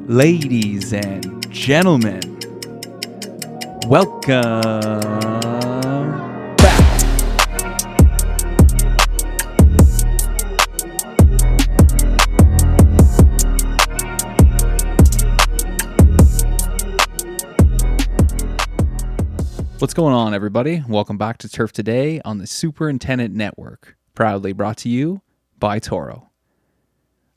Ladies and gentlemen, welcome back. What's going on, everybody? Welcome back to Turf Today on the Superintendent Network, proudly brought to you by Toro.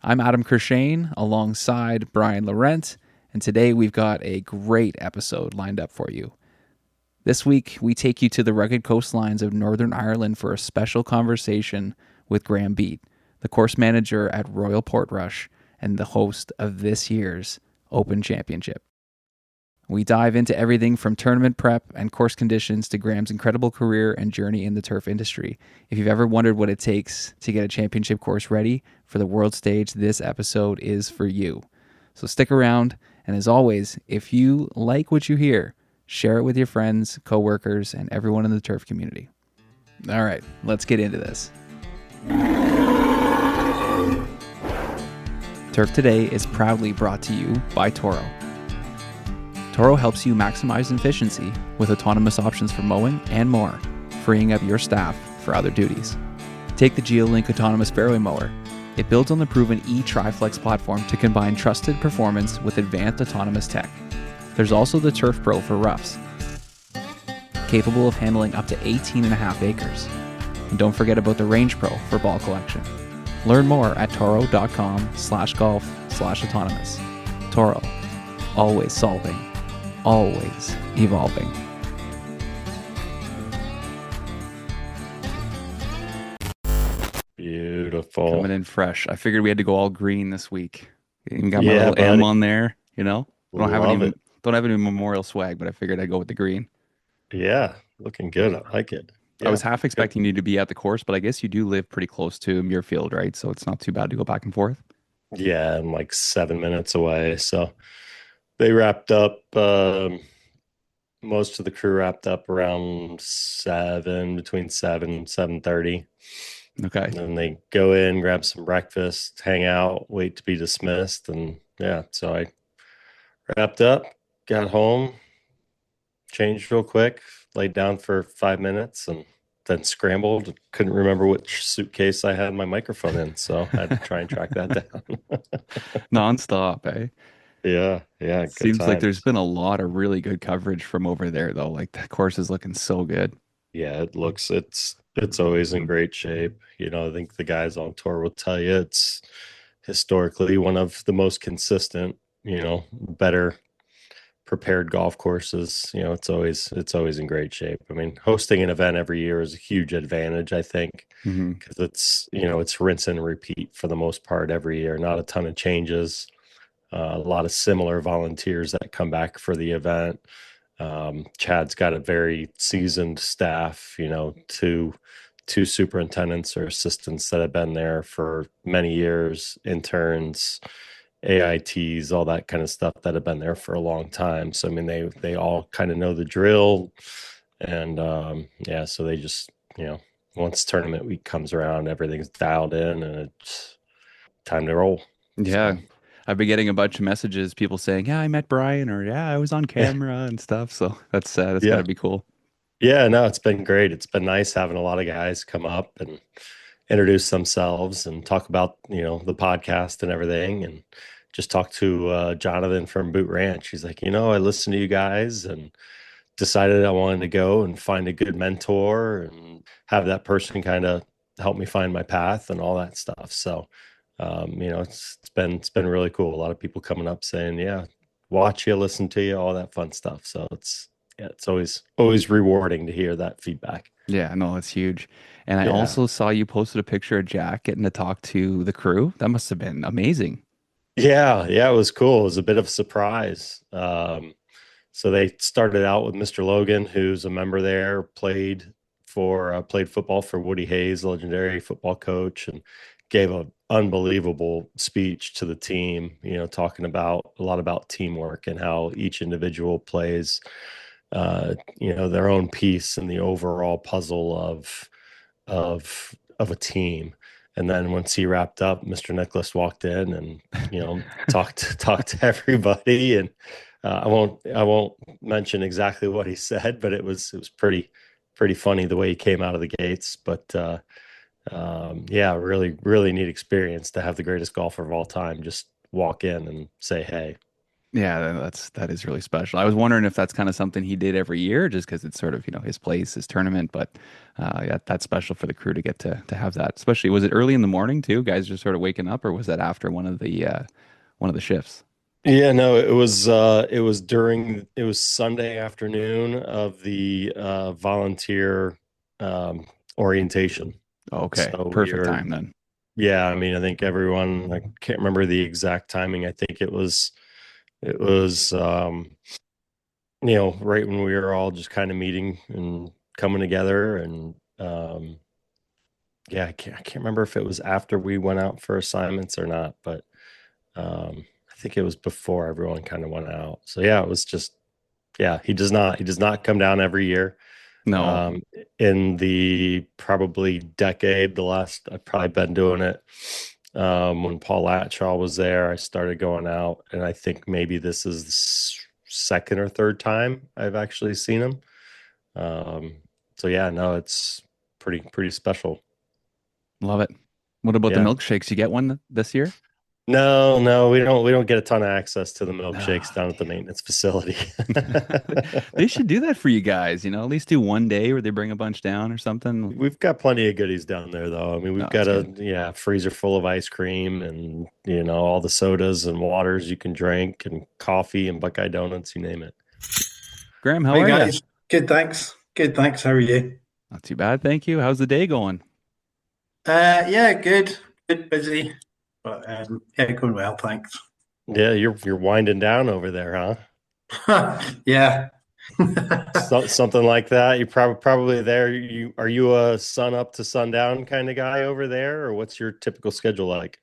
I'm Adam Courchaine alongside Brian Laurent, and today we've got a great episode lined up for you. This week, we take you to the rugged coastlines of Northern Ireland for a special conversation with Graeme Beatt, the course manager at Royal Portrush and the host of this year's Open Championship. We dive into everything from tournament prep and course conditions to Graeme's incredible career and journey in the turf industry. If you've ever wondered what it takes to get a championship course ready for the world stage, this episode is for you. So stick around, and as always, if you like what you hear, share it with your friends, coworkers, and everyone in the turf community. All right, let's get into this. Turf Today is proudly brought to you by Toro. Toro helps you maximize efficiency with autonomous options for mowing and more, freeing up your staff for other duties. Take the GeoLink Autonomous Fairway Mower. It builds on the proven e-Triflex platform to combine trusted performance with advanced autonomous tech. There's also the Turf Pro for roughs, capable of handling up to 18.5 acres. And don't forget about the Range Pro for ball collection. Learn more at toro.com/golf/autonomous. Toro, always solving, always evolving. Beautiful. Coming in fresh. I figured we had to go all green this week. Even got my little M on there, you know? Don't have any memorial swag, but I figured I'd go with the green. Yeah, looking good. I like it. Yeah, I was half expecting you to be at the course, but I guess you do live pretty close to Muirfield, right? So it's not too bad to go back and forth. Yeah, I'm like 7 minutes away. So they wrapped up, most of the crew wrapped up around between 7 and 7:30. Okay. And then they go in, grab some breakfast, hang out, wait to be dismissed. And yeah, so I wrapped up, got home, changed real quick, laid down for 5 minutes, and then scrambled. Couldn't remember which suitcase I had my microphone in, so I had to try and track that down. Non-stop, eh? Yeah, good Seems like times. there's been a lot of really good coverage from over there, though. Like the course is looking so good. Yeah, it's always in great shape. I think the guys on tour will tell you it's historically one of the most consistent, better prepared golf courses. It's always in great shape. I mean, hosting an event every year is a huge advantage, I think, because it's rinse and repeat for the most part every year. Not a ton of changes. A lot of similar volunteers that come back for the event. Chad's got a very seasoned staff, two superintendents or assistants that have been there for many years, interns, AITs, all that kind of stuff that have been there for a long time. So, I mean, they all kind of know the drill. And so they just, once tournament week comes around, everything's dialed in and it's time to roll. Yeah. So. I've been getting a bunch of messages, people saying, yeah, I met Brian, or yeah, I was on camera and stuff. So that's gotta be cool. Yeah, no, it's been great. It's been nice having a lot of guys come up and introduce themselves and talk about, the podcast and everything. And just talk to Jonathan from Boot Ranch. He's like, I listened to you guys and decided I wanted to go and find a good mentor and have that person kind of help me find my path and all that stuff. So, it's been really cool. A lot of people coming up saying, yeah, watch you, listen to you, all that fun stuff. So it's always rewarding to hear that feedback. Yeah, no, it's huge. And I also saw you posted a picture of Jack getting to talk to the crew. That must have been amazing. Yeah, it was cool. It was a bit of a surprise. So they started out with Mr. Logan, who's a member there, played football for Woody Hayes, legendary football coach, and gave an unbelievable speech to the team, talking a lot about teamwork and how each individual plays, their own piece in the overall puzzle of a team. And then once he wrapped up, Mr. Nicholas walked in and, talked to everybody. And I won't mention exactly what he said, but it was pretty funny the way he came out of the gates. But yeah, really, really neat experience to have the greatest golfer of all time just walk in and say, hey. Yeah, that is really special. I was wondering if that's kind of something he did every year, just because it's sort of, his place, his tournament. But yeah, that's special for the crew to get to have that. Especially, was it early in the morning too? Guys just sort of waking up, or was that after one of the shifts? Yeah, no, it was Sunday afternoon of the volunteer orientation. Okay, So we perfect were, time then. yeah, I mean, I think everyone, I can't remember the exact timing. I think it was right when we were all just kind of meeting and coming together. And yeah, I can't remember if it was after we went out for assignments or not, but I think it was before everyone kind of went out. So yeah, it was just, yeah, he does not come down every year. No, Um, in the probably decade, the last I've probably been doing it. When Paul Latshaw was there, I started going out, and I think maybe this is the second or third time I've actually seen him. Um, so yeah, no, it's pretty special. love it. What about the Yeah. milkshakes? You get one this year? No, no, we don't get a ton of access to the milkshakes Ah, down at the damn. maintenance facility. They should do that for you guys, at least do one day where they bring a bunch down or something. We've got plenty of goodies down there, though. I mean, No, we've that's got a good. yeah freezer full of ice cream and all the sodas and waters you can drink and coffee and Buckeye donuts, you name it. Graham, how Hi are you? guys. Good, thanks. Good, thanks. How are you? Not too bad, thank you. How's the day going? Yeah, good. Good, busy, but yeah, going well, thanks. Yeah, you're winding down over there, Yeah. huh? Something like that. You're probably there. Are you a sun up to sundown kind of guy over there, or what's your typical schedule like?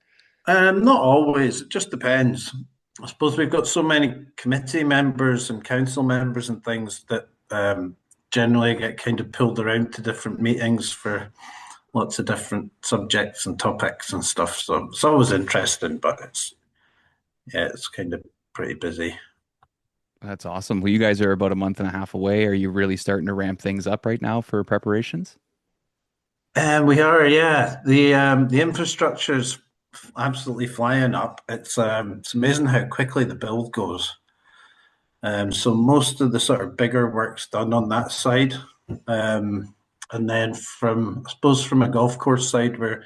Not always. It just depends. I suppose we've got so many committee members and council members and things that generally get kind of pulled around to different meetings for lots of different subjects and topics and stuff. So it's always interesting, but it's kind of pretty busy. That's awesome. Well, you guys are about a month and a half away. Are you really starting to ramp things up right now for preparations? And we are, yeah. The infrastructure's absolutely flying up. It's amazing how quickly the build goes. So most of the sort of bigger work's done on that side. And then I suppose from a golf course side, we're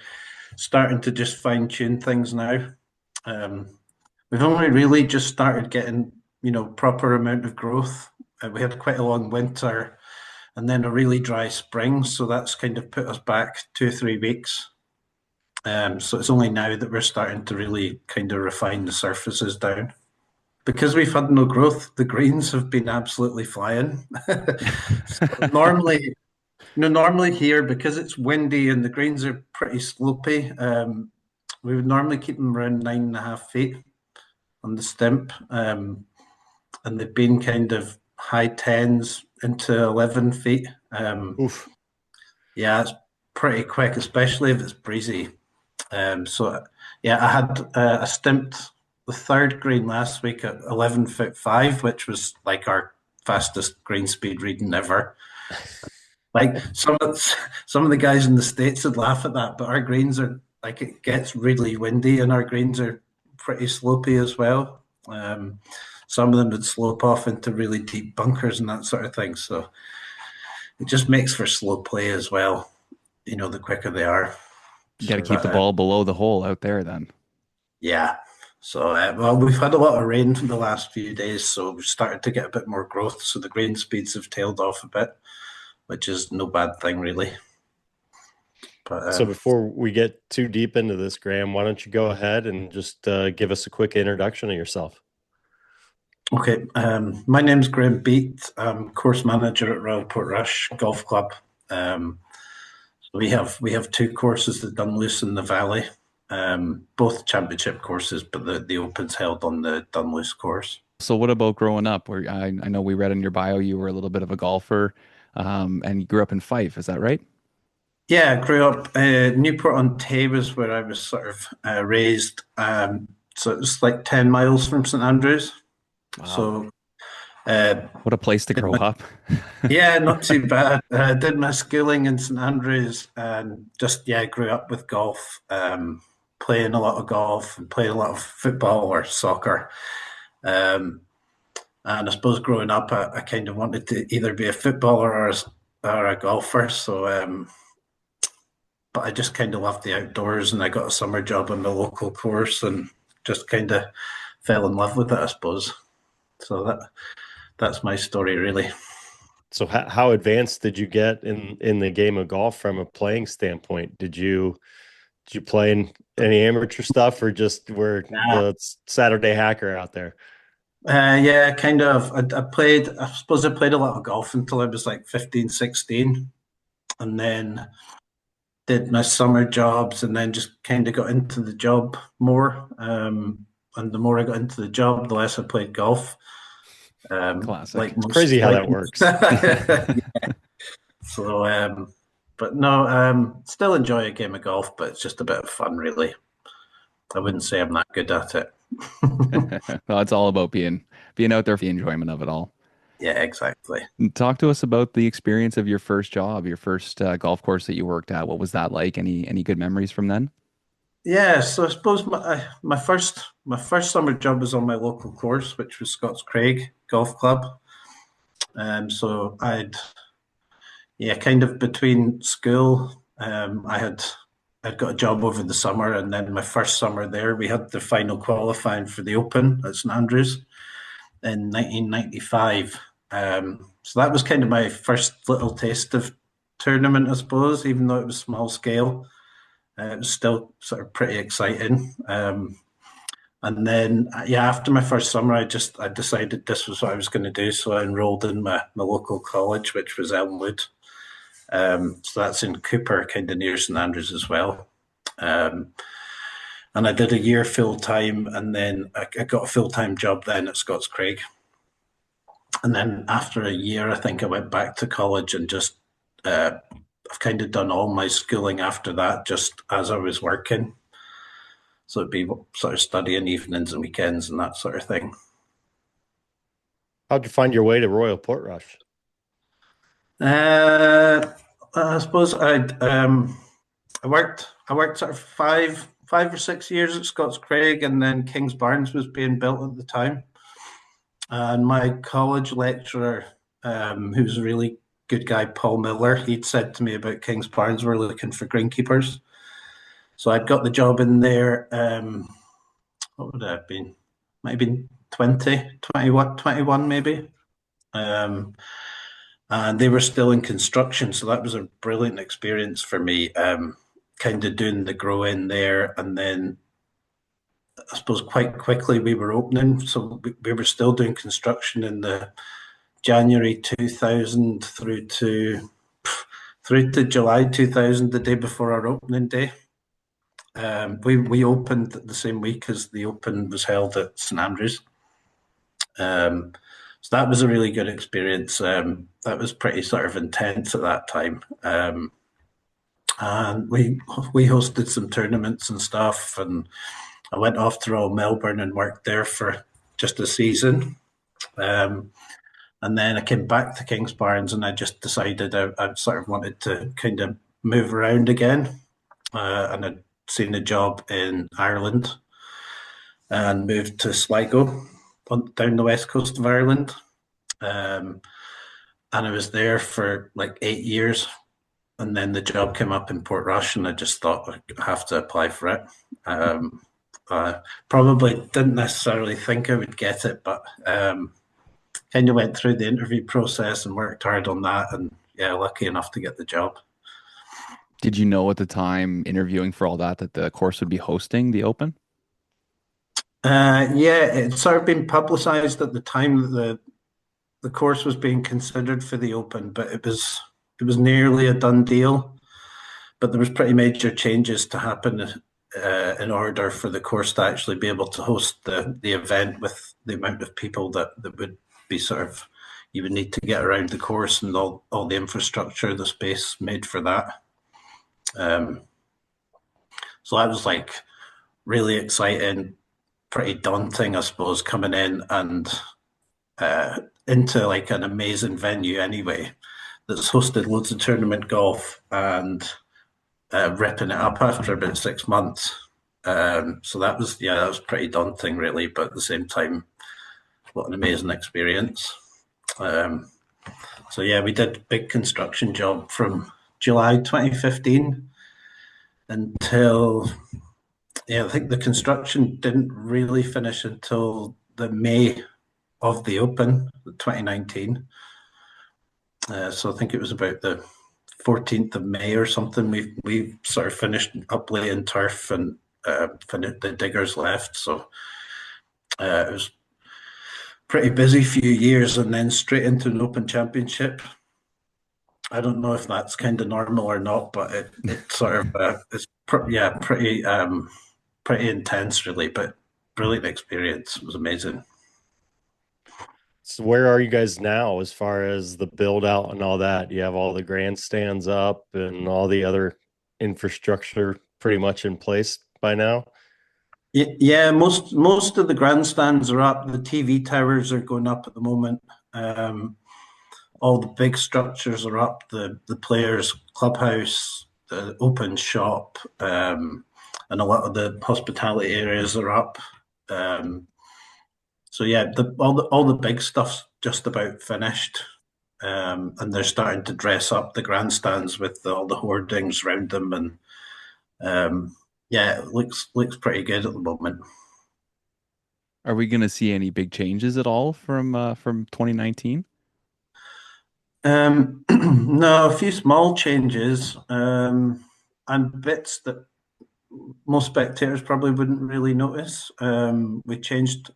starting to just fine tune things now. Um, we've only really just started getting, proper amount of growth. We had quite a long winter and then a really dry spring. So that's kind of put us back 2 or 3 weeks. So it's only now that we're starting to really kind of refine the surfaces down. Because we've had no growth, the greens have been absolutely flying. So normally here, because it's windy and the greens are pretty slopey, we would normally keep them around 9.5 feet on the stimp. And they've been kind of high tens into 11 feet. Oof. Yeah, it's pretty quick, especially if it's breezy. So yeah, I had I stimped the third green last week at 11 foot 5, which was like our fastest green speed reading ever. Like some of the guys in the States would laugh at that, but our greens are like it gets really windy and our greens are pretty slopey as well. Some of them would slope off into really deep bunkers and that sort of thing. So it just makes for slow play as well, the quicker they are. You got to Sure. keep But the ball below the hole out there then. yeah. So, well, we've had a lot of rain for the last few days, so we've started to get a bit more growth. So the grain speeds have tailed off a bit, which is no bad thing, really. But So before we get too deep into this, Graham, why don't you go ahead and just give us a quick introduction of yourself? okay, my name's Graeme Beatt. I'm course manager at Royal Portrush Golf Club. We have two courses, the Dunluce and the Valley, both championship courses, but the Open's held on the Dunluce course. So what about growing up? Where I know we read in your bio you were a little bit of a golfer, and you grew up in Fife. Is that right? Yeah, I grew up Newport on Tay was where I was sort of raised. So it was like 10 miles from St Andrews. Wow. So uh, What a place to did grow my, up. yeah, not too bad. Did my schooling in St Andrews and just yeah, grew up with golf, playing a lot of golf and playing a lot of football or soccer. Um, and I suppose growing up, I kind of wanted to either be a footballer or a golfer. So but I just kind of loved the outdoors, and I got a summer job on the local course, and just kind of fell in love with it, I suppose. So that's my story, really. So how advanced did you get in the game of golf from a playing standpoint? Did you play in any amateur stuff, or just were Yeah, the Saturday hacker out there? yeah, kind of. I played. I suppose I played a lot of golf until I was like 15, 16, and then did my summer jobs, and then just kind of got into the job more. And the more I got into the job, the less I played golf. Classic. Like It's crazy how like that most. works. So, but no, still enjoy a game of golf, but it's just a bit of fun, really. I wouldn't say I'm that good at it. Well, it's all about being out there for the enjoyment of it all. Yeah, exactly. Talk to us about the experience of your first job, your first golf course that you worked at. What was that like? Any good memories from then? Yeah, so I suppose my first summer job was on my local course, which was Scott's Craig Golf Club. So yeah, kind of between school, I'd got a job over the summer, and then my first summer there, we had the final qualifying for the Open at St Andrews in 1995. So that was kind of my first little taste of tournament, I suppose, even though it was small scale. It was still sort of pretty exciting. And then, yeah, after my first summer, I decided this was what I was going to do. So I enrolled in my local college, which was Elmwood. So that's in Cooper, kind of near St Andrews as well. Um, and I did a year full time, and then I got a full time job then at Scots Craig. And then after a year, I think I went back to college and just I've kind of done all my schooling after that, just as I was working. So it'd be sort of studying evenings and weekends and that sort of thing. How'd you find your way to Royal Portrush? Uh, I suppose I worked sort of five or 6 years at Scots Craig, and then Kings Barnes was being built at the time. And my college lecturer, who was a really good guy, Paul Miller, he'd said to me about Kings Barnes were looking for greenkeepers. So I'd got the job in there. What would it have been? Might have been 20, 21, 21 maybe. Um, and they were still in construction. So that was a brilliant experience for me, kind of doing the grow in there. And then I suppose quite quickly we were opening. So we were still doing construction in the January 2000 through to July 2000, the day before our opening day. We opened the same week as the Open was held at St Andrews. So that was a really good experience. That was pretty sort of intense at that time. And we hosted some tournaments and stuff, and I went off to Royal Melbourne and worked there for just a season. Um, and then I came back to Kings Barnes, and I just decided I sort of wanted to kind of move around again. And I'd seen a job in Ireland and moved to Sligo down the west coast of Ireland. Um, and I was there for like 8 years. And then the job came up in Portrush, and I just thought I have to apply for it. Um, Probably didn't necessarily think I would get it, but kind of went through the interview process and worked hard on that. And yeah, lucky enough to get the job. Did you know at the time interviewing for all that the course would be hosting the Open? Yeah, it sort of been publicised at the time that the course was being considered for the Open, but it was nearly a done deal. But there was pretty major changes to happen in order for the course to actually be able to host the event with the amount of people that would be sort of you would need to get around the course and all the infrastructure, the space made for that. Um, so that was like really exciting, pretty daunting, I suppose, coming in and into like an amazing venue anyway that's hosted loads of tournament golf and ripping it up after about 6 months. So that was, yeah, that was pretty daunting, really, but at the same time, what an amazing experience. Um, so yeah, we did a big construction job from July 2015 until, yeah, I think the construction didn't really finish until the May of the Open, 2019. So I think it was about the 14th of May or something. We sort of finished up laying turf and the diggers left. So it was pretty busy few years, and then straight into an Open Championship. I don't know if that's kind of normal or not, but it sort of yeah, pretty intense really, but brilliant experience. It was amazing. So where are you guys now as far as the build out and all that? You have all the grandstands up and all the other infrastructure pretty much in place by now? Yeah, most of the grandstands are up. The TV towers are going up at the moment. All the big structures are up. The players' clubhouse, the open shop, and a lot of the hospitality areas are up. Um, so yeah, all the big stuff's just about finished, and they're starting to dress up the grandstands with all the hoardings around them, and yeah, it looks pretty good at the moment. Are we going to see any big changes at all from 2019? No, a few small changes, and bits that most spectators probably wouldn't really notice. We changed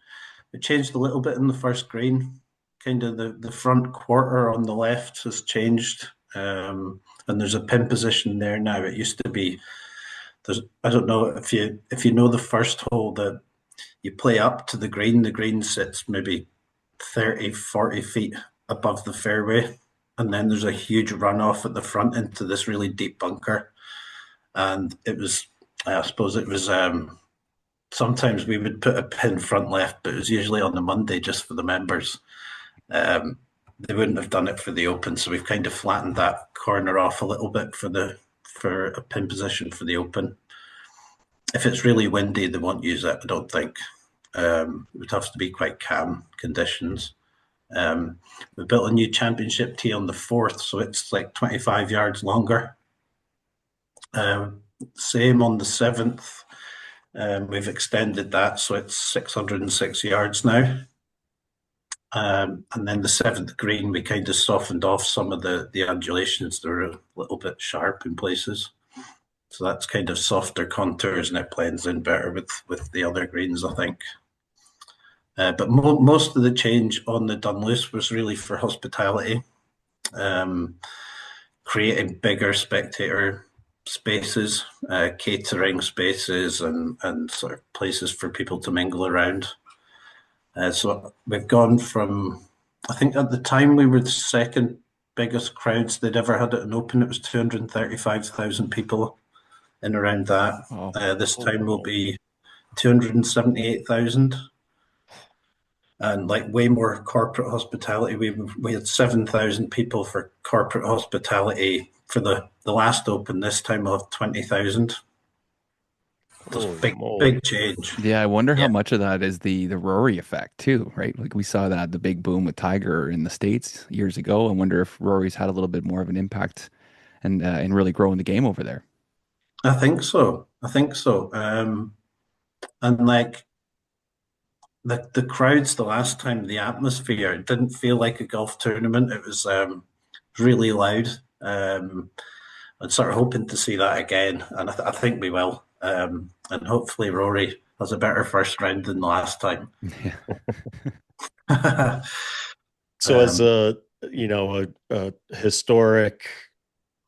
a little bit in the first green. Kind of the front quarter on the left has changed, and there's a pin position there now. It used to be there's I don't know if you know the first hole that you play up to the green. The green sits maybe 30, 40 feet above the fairway, and then there's a huge runoff at the front into this really deep bunker. And it was, I suppose it was, sometimes we would put a pin front left, but it was usually on the Monday just for the members. Um, they wouldn't have done it for the Open, so we've kind of flattened that corner off a little bit for a pin position for the Open. If it's really windy, they won't use it. I don't think. It would have to be quite calm conditions. We built a new championship tee on the fourth, so it's like 25 yards longer. Same on the seventh. We've extended that, so it's 606 yards now. And then the seventh green, we kind of softened off some of the undulations. They were a little bit sharp in places. So that's kind of softer contours, and it blends in better with the other greens, I think. But most of the change on the Dunluce was really for hospitality, um, creating bigger spectator spaces, catering spaces, and sort of places for people to mingle around. So we've gone from, I think at the time we were the second biggest crowds they'd ever had at an Open. It was 235,000 people in around that. Oh, This time will be 278,000, and like way more corporate hospitality. We had 7,000 people for corporate hospitality for the last Open. This time we'll have 20,000. That's Holy big moly. big change. yeah. I wonder how Yeah, much of that is the Rory effect too, right? Like we saw that the big boom with Tiger in the States years ago. I wonder if Rory's had a little bit more of an impact and really growing the game over there. I think so. I think so. And like the crowds the last time, the atmosphere, it didn't feel like a golf tournament. It was really loud. I'm sort of hoping to see that again, and I think we will. And hopefully Rory has a better first round than the last time. Yeah. So as um, a historic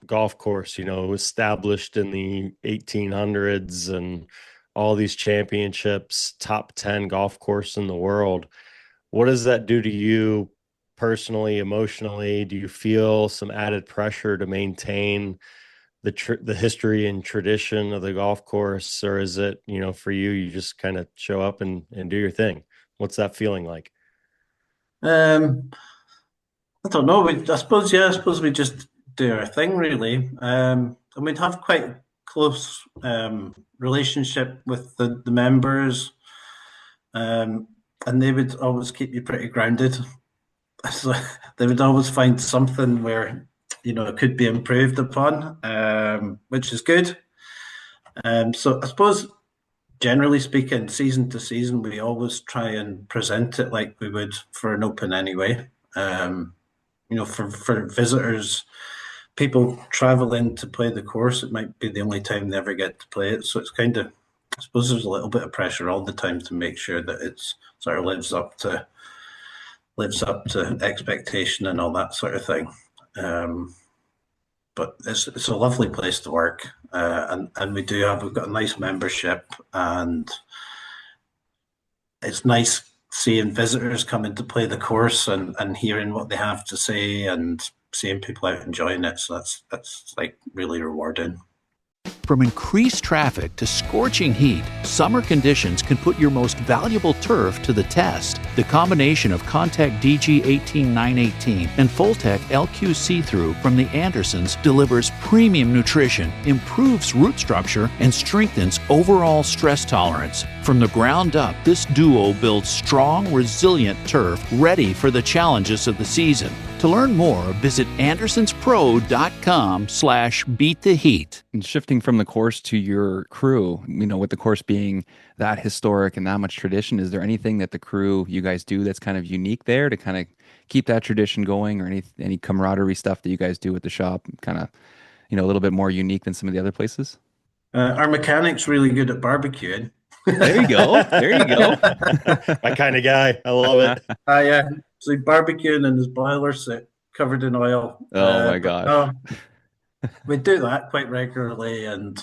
golf course, established in the 1800s and all these championships, top 10 golf course in the world. What does that do to you personally, emotionally? Do you feel some added pressure to maintain the history and tradition of the golf course, or is it, for you, you just kind of show up and do your thing? What's that feeling like? Um, I don't know. I suppose we just do our thing, really. And we'd have quite close relationship with the members, um, and they would always keep you pretty grounded. So they would always find something where it could be improved upon, which is good. So I suppose generally speaking, season to season, we always try and present it like we would for an open anyway. For visitors, people travel in to play the course. It might be the only time they ever get to play it. So it's kind of, I suppose there's a little bit of pressure all the time to make sure that it's sort of lives up to expectation and all that sort of thing. But it's a lovely place to work, and we've got a nice membership, and it's nice seeing visitors coming to play the course and hearing what they have to say and seeing people out enjoying it. So that's like really rewarding. From increased traffic to scorching heat, summer conditions can put your most valuable turf to the test. The combination of Contact DG 18918 and Fulltech LQ See-Through from the Andersons delivers premium nutrition, improves root structure, and strengthens overall stress tolerance. From the ground up, this duo builds strong, resilient turf ready for the challenges of the season. To learn more, visit andersonspro.com/beattheheat. And shifting from the course to your crew, with the course being that historic and that much tradition, is there anything that the crew, you guys do that's kind of unique there to kind of keep that tradition going, or any camaraderie stuff that you guys do at the shop, kind of, a little bit more unique than some of the other places? Our mechanic's really good at barbecuing. There you go. There you go. My kind of guy. I love it. Yeah. So he's barbecuing in his boiler set covered in oil. Oh my gosh. We do that quite regularly, and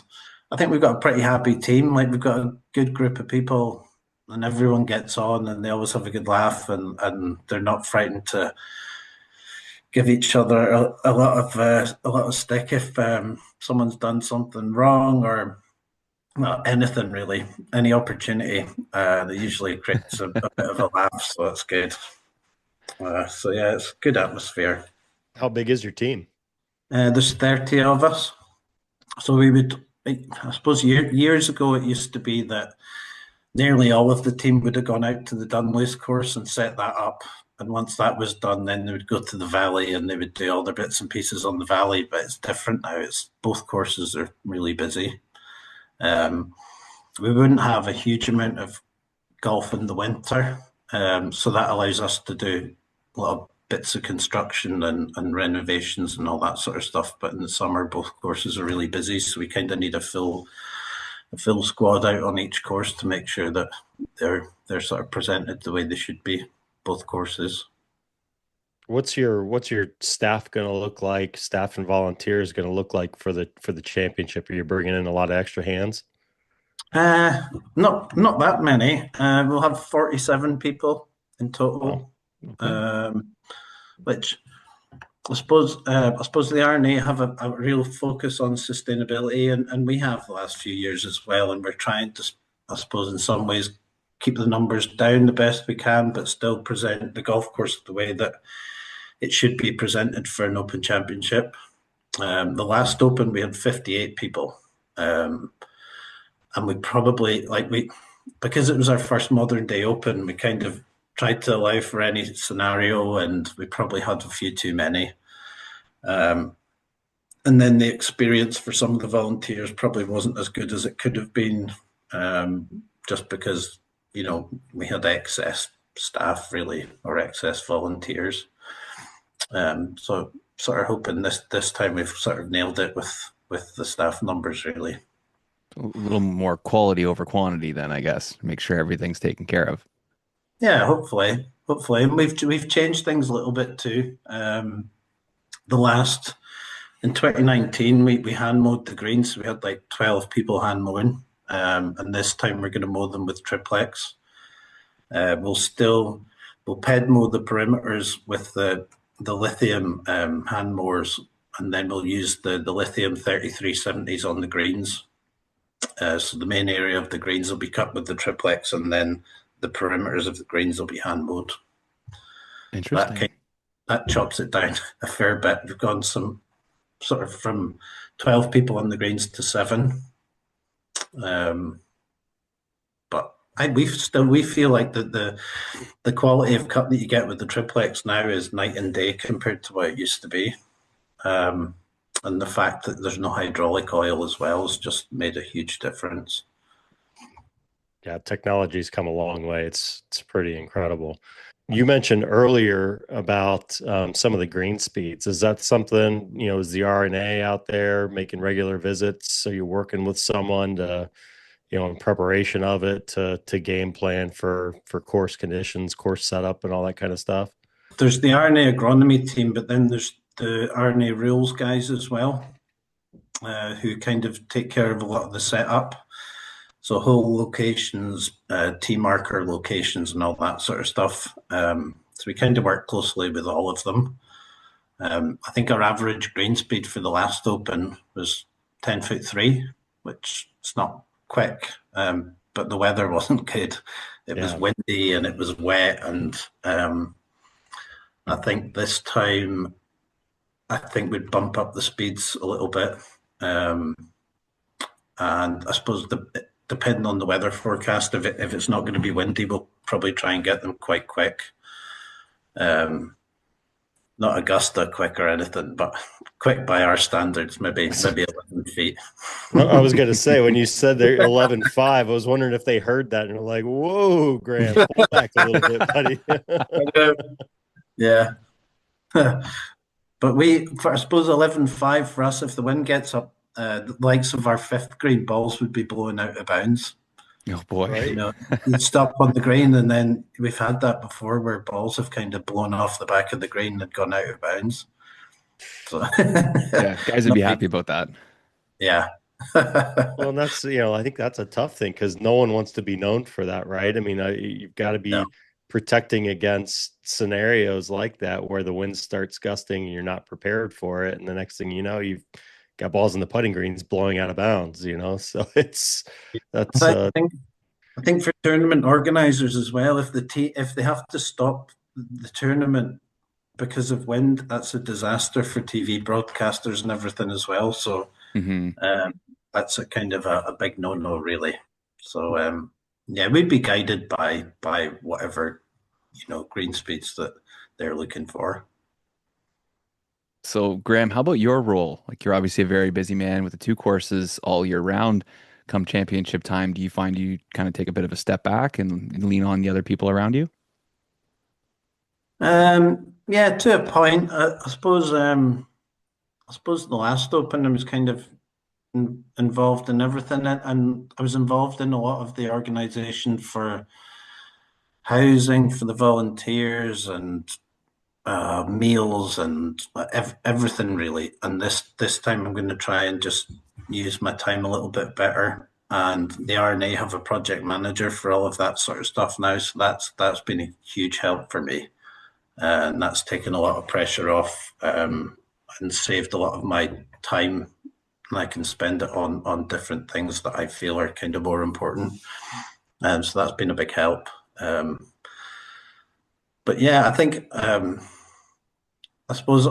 I think we've got a pretty happy team. Like, we've got a good group of people, and everyone gets on, and they always have a good laugh, and they're not frightened to give each other a lot of stick if someone's done something wrong, or well, anything really, any opportunity. That usually creates a bit of a laugh, so that's good. So yeah, it's a good atmosphere. How big is your team? There's 30 of us. So I suppose years ago, it used to be that nearly all of the team would have gone out to the Dunluce course and set that up. And once that was done, then they would go to the valley and they would do all their bits and pieces on the valley. But it's different now. Both courses are really busy. We wouldn't have a huge amount of golf in the winter. So that allows us to do a lot of bits of construction and renovations and all that sort of stuff. But in the summer, both courses are really busy. So we kind of need a full squad out on each course to make sure that they're sort of presented the way they should be, both courses. What's your staff going to look like? Staff and volunteers going to look like for the championship? Are you bringing in a lot of extra hands? Not that many. We'll have 47 people in total. Oh, okay. Which I suppose the R&A have a real focus on sustainability, and we have the last few years as well. And we're trying to, I suppose, in some ways, keep the numbers down the best we can, but still present the golf course the way that it should be presented for an Open Championship. The last Open, we had 58 people. And we probably, because it was our first modern day Open, we kind of tried to allow for any scenario, and we probably had a few too many. And then the experience for some of the volunteers probably wasn't as good as it could have been, just because, we had excess staff really, or excess volunteers. So sort of hoping this time we've sort of nailed it with the staff numbers really. A little more quality over quantity then, I guess. Make sure everything's taken care of. Yeah, hopefully. And we've changed things a little bit too. In 2019, we hand mowed the greens. So we had 12 people hand mowing. And this time we're going to mow them with triplex. We'll ped mow the perimeters with the lithium hand mowers, and then we'll use the lithium 3370s on the greens. So the main area of the greens will be cut with the triplex, and then the perimeters of the greens will be hand mowed. Interesting. That chops it down a fair bit. We've gone some sort of from 12 people on the greens to 7. But we feel like the quality of cut that you get with the triplex now is night and day compared to what it used to be. And the fact that there's no hydraulic oil as well has just made a huge difference. Yeah, technology's come a long way. It's pretty incredible. You mentioned earlier about some of the green speeds. Is that something, is the RNA out there making regular visits? So you're working with someone to, in preparation of it to game plan for course conditions, course setup, and all that kind of stuff? There's the RNA agronomy team, but then there's the RNA rules guys as well, who kind of take care of a lot of the setup. So hole locations, tee marker locations, and all that sort of stuff. So we kind of work closely with all of them. I think our average green speed for the last Open was 10'3", which is not quick, but the weather wasn't good. It was windy and it was wet, and I think this time, we'd bump up the speeds a little bit. And I suppose depending on the weather forecast, if it's not going to be windy, we'll probably try and get them quite quick. Not Augusta quick or anything, but quick by our standards, maybe 11 feet. I was going to say, when you said they're 11.5, I was wondering if they heard that and were like, whoa, Graeme, pull back a little bit, buddy. Yeah. But I suppose 11.5 for us, if the wind gets up, the likes of our 5th green balls would be blowing out of bounds. Oh boy! Right? You'd stop on the green, and then we've had that before, where balls have kind of blown off the back of the green and gone out of bounds. So yeah, guys would be happy about that. Yeah. Well, and that's I think that's a tough thing, because no one wants to be known for that, right? I mean, you've got to be protecting against scenarios like that where the wind starts gusting and you're not prepared for it, and the next thing you know, you've got balls in the putting greens blowing out of bounds. So that's. I think for tournament organizers as well, if they have to stop the tournament because of wind, that's a disaster for TV broadcasters and everything as well. So that's a kind of a big no-no, really. So we'd be guided by whatever green speeds that they're looking for. So, Graeme, how about your role? Like, you're obviously a very busy man with the 2 courses all year round. Come championship time, do you find you kind of take a bit of a step back and lean on the other people around you? Yeah, to a point. I suppose the last Open I was kind of involved in everything, and I was involved in a lot of the organization for housing for the volunteers and meals and everything, really. And this time I'm going to try and just use my time a little bit better. And the RNA have a project manager for all of that sort of stuff now, so that's been a huge help for me, and that's taken a lot of pressure off and saved a lot of my time, and I can spend it on different things that I feel are kind of more important. So that's been a big help. But yeah, I think I suppose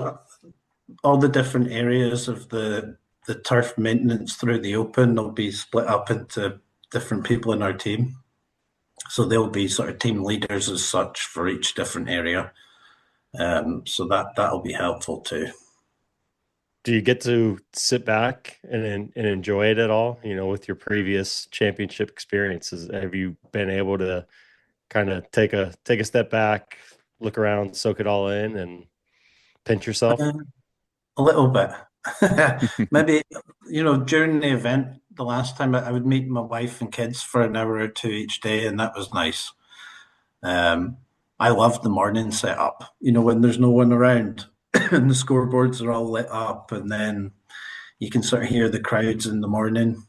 all the different areas of the turf maintenance through the Open will be split up into different people in our team. So they'll be sort of team leaders as such for each different area. So that'll be helpful too. Do you get to sit back and enjoy it at all? With your previous championship experiences, have you been able to kind of take a step back, look around, soak it all in, and pinch yourself? A little bit. Maybe, during the event, the last time I would meet my wife and kids for an hour or 2 each day, and that was nice. I love the morning setup, when there's no one around and the scoreboards are all lit up, and then you can sort of hear the crowds in the morning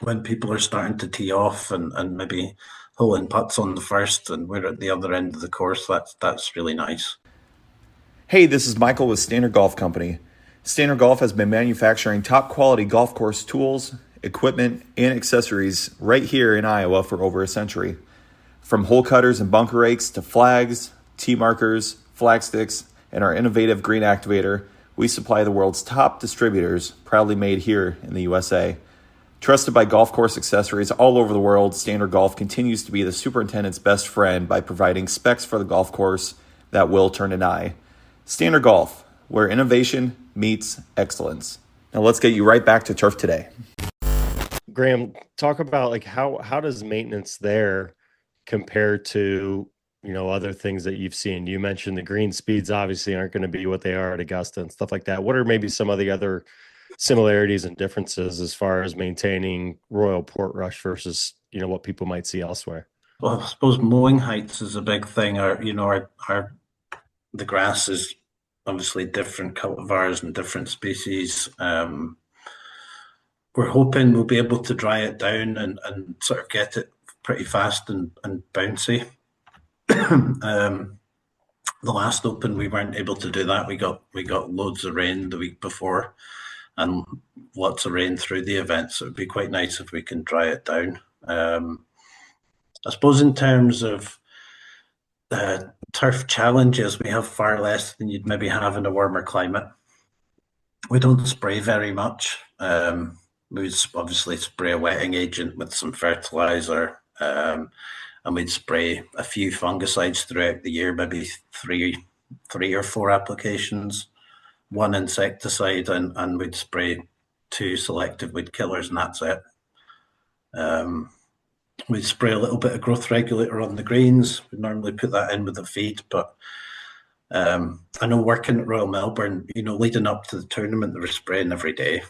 when people are starting to tee off and maybe holing putts on the first, and we're at the other end of the course. That's really nice. Hey, this is Michael with Standard Golf Company. Standard Golf has been manufacturing top quality golf course tools, equipment, and accessories right here in Iowa for over a century. From hole cutters and bunker rakes to flags, tee markers, flag sticks, and our innovative green activator, we supply the world's top distributors, proudly made here in the USA. Trusted by golf course accessories all over the world, Standard Golf continues to be the superintendent's best friend by providing specs for the golf course that will turn an eye. Standard Golf, where innovation meets excellence. Now let's get you right back to Turf Today. Graeme, talk about like how does maintenance there compare to, you know, other things that you've seen? You mentioned the green speeds obviously aren't going to be what they are at Augusta and stuff like that. What are maybe some of the other similarities and differences as far as maintaining Royal Portrush versus, you know, what people might see elsewhere? Well, I suppose mowing heights is a big thing. The grass is obviously different cultivars and different species. We're hoping we'll be able to dry it down and sort of get it pretty fast and bouncy. The last Open we weren't able to do that. We got loads of rain the week before and lots of rain through the event, so it'd be quite nice if we can dry it down. I suppose in terms of turf challenges, we have far less than you'd maybe have in a warmer climate. We don't spray very much. We would obviously spray a wetting agent with some fertilizer, and we'd spray a few fungicides throughout the year, maybe three or four applications, one insecticide, and we'd spray 2 selective weed killers, and that's it. We'd spray a little bit of growth regulator on the greens. We'd normally put that in with the feed, but I know working at Royal Melbourne, you know, leading up to the tournament, they were spraying every day.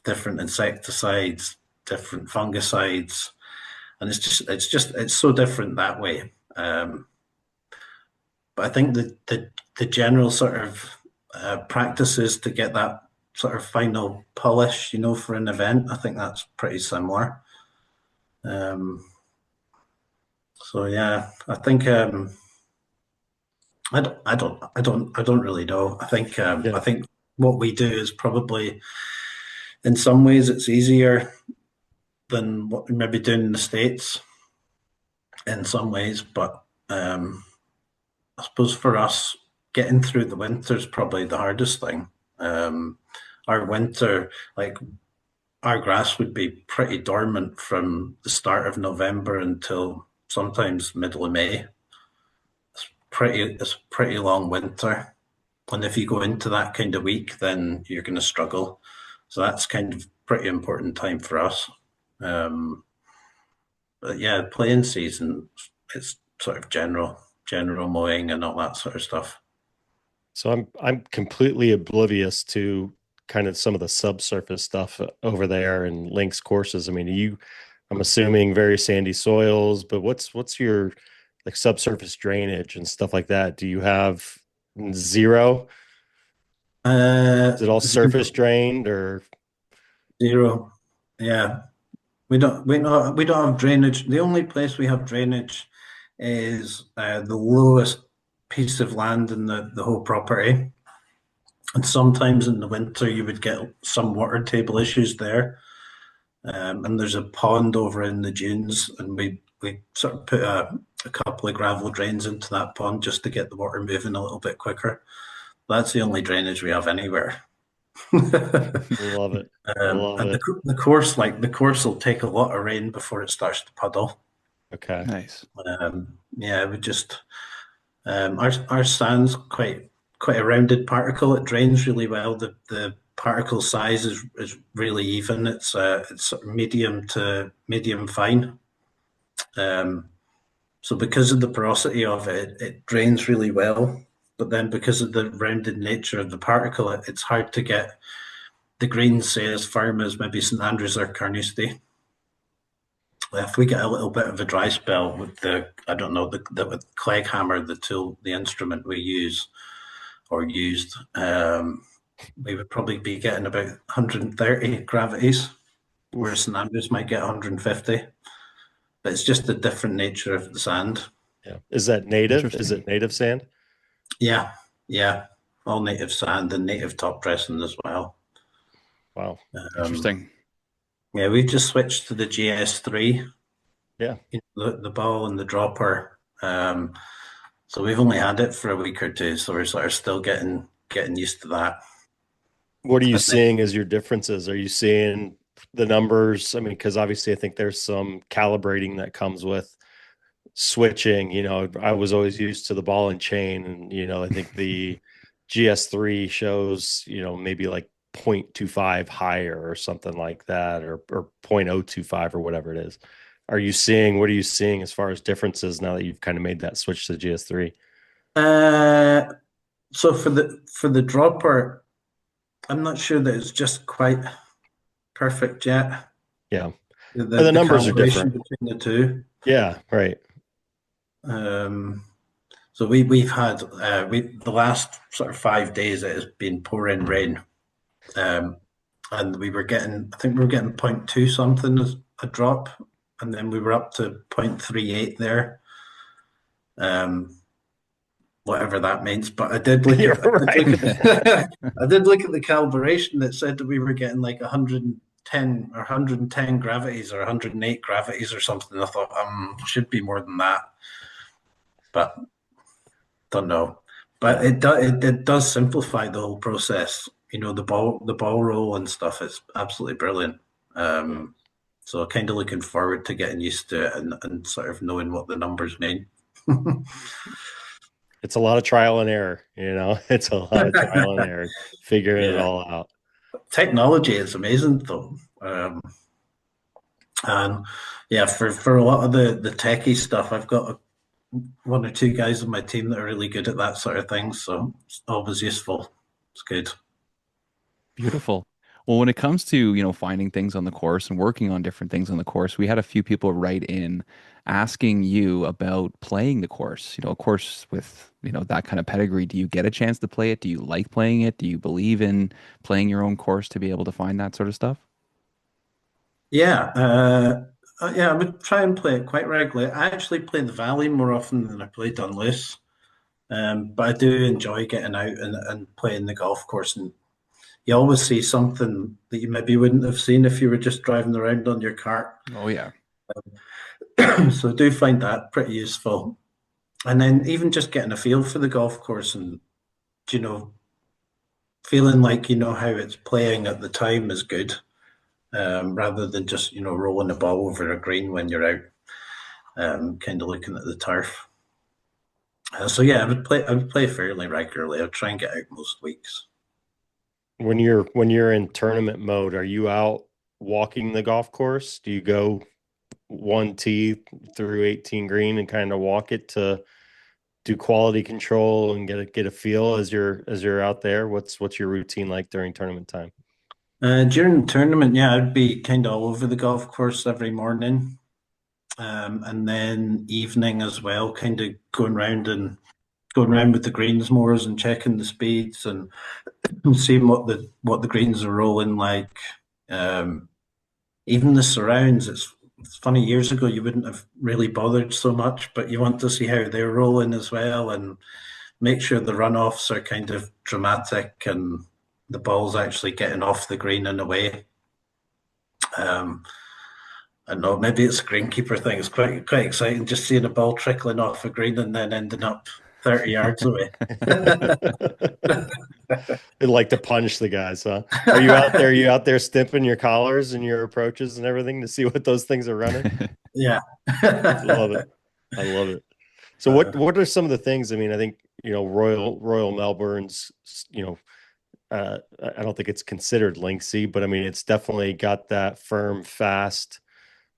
Different insecticides, different fungicides, and it's so different that way. But I think the general sort of practices to get that sort of final polish, you know, for an event, I think that's pretty similar. So yeah, I think I don't really know. I think what we do is probably, in some ways, it's easier than what we maybe doing in the States. In some ways, but I suppose for us, getting through the winter is probably the hardest thing. Our winter, like our grass would be pretty dormant from the start of November until sometimes middle of May. It's a pretty long winter. And if you go into that kind of week, then you're going to struggle. So that's kind of pretty important time for us. But yeah, playing season, it's sort of general mowing and all that sort of stuff. So I'm completely oblivious to kind of some of the subsurface stuff over there and links courses. I mean, I'm assuming very sandy soils, but what's your like subsurface drainage and stuff like that? Do you have zero? Is it all surface drained or zero? Yeah, we don't have drainage. The only place we have drainage is the lowest piece of land in the whole property. And sometimes in the winter you would get some water table issues there. And there's a pond over in the dunes, and we sort of put a couple of gravel drains into that pond just to get the water moving a little bit quicker. That's the only drainage we have anywhere. Love it. The course will take a lot of rain before it starts to puddle. Okay. Nice. Yeah, we just our sand's quite a rounded particle. It drains really well. The particle size is really even. It's sort of medium to medium fine. So because of the porosity of it, it drains really well. But then because of the rounded nature of the particle, it's hard to get the greens, say, as firm as maybe St Andrews or Carnoustie. If we get a little bit of a dry spell with the Clegg hammer, the tool, the instrument we use or used, we would probably be getting about 130 gravities, whereas St Andrews might get 150. But it's just the different nature of the sand. Yeah. Is that native? Is it native sand? Yeah. all native sand and native top dressing as well. Wow. Interesting. Yeah, we've just switched to the GS3. Yeah. The ball and the dropper. So we've only had it for a week or two, so we're sort of still getting used to that. What are you seeing as your differences? Are you seeing the numbers? I mean, because obviously I think there's some calibrating that comes with switching. I was always used to the ball and chain, and I think the GS3 shows, maybe like 0.25 higher or something like that, or 0.025 or whatever it is. What are you seeing as far as differences now that you've kind of made that switch to GS3? So for the dropper, I'm not sure that it's just quite perfect yet. Yeah. The numbers are different between the two. Yeah, right. So we've had the last sort of 5 days it has been pouring rain, and I think we were getting 0.2 something as a drop, and then we were up to 0.38 there. Whatever that means, but I did look at I did look at the calibration that said that we were getting like 110 or 110 gravities or 108 gravities or something. I thought should be more than that, but don't know. But it does simplify the whole process. The ball roll and stuff is absolutely brilliant. So kind of looking forward to getting used to it and sort of knowing what the numbers mean. It's a lot of trial and error, it's a lot of trial and error, figuring it all out. Technology is amazing though. And yeah, for a lot of the techie stuff, I've got one or two guys on my team that are really good at that sort of thing. So it's always useful. It's good. Beautiful. Well, when it comes to, finding things on the course and working on different things on the course, we had a few people write in asking you about playing the course, a course with, that kind of pedigree. Do you get a chance to play it? Do you like playing it? Do you believe in playing your own course to be able to find that sort of stuff? Yeah. Yeah, I would try and play it quite regularly. I actually play the Valley more often than I play Dunluce. But I do enjoy getting out and playing the golf course, and you always see something that you maybe wouldn't have seen if you were just driving around on your cart. Oh, yeah. So I do find that pretty useful. And then even just getting a feel for the golf course and, feeling like you know how it's playing at the time is good, rather than just, rolling a ball over a green when you're out, kind of looking at the turf. So yeah, I would play fairly regularly. I'd try and get out most weeks. When you're in tournament mode, are you out walking the golf course? Do you go 1 tee through 18 green and kind of walk it to do quality control and get a feel as you're out there? What's your routine like during tournament time? During the tournament, yeah, I'd be kind of all over the golf course every morning, and then evening as well, kind of going around with the greens mores and checking the speeds and seeing what the greens are rolling like. Even the surrounds. It's funny. Years ago, you wouldn't have really bothered so much, but you want to see how they're rolling as well, and make sure the runoffs are kind of dramatic and the ball's actually getting off the green in a way. I don't know, maybe it's a greenkeeper thing. It's quite exciting just seeing a ball trickling off a green and then ending up 30 yards away. They like to punch the guys, huh? Are you out there? Stimping your collars and your approaches and everything to see what those things are running? Yeah. I love it. So what are some of the things? I mean, I think, Royal Melbourne's, I don't think it's considered linksy, but I mean, it's definitely got that firm, fast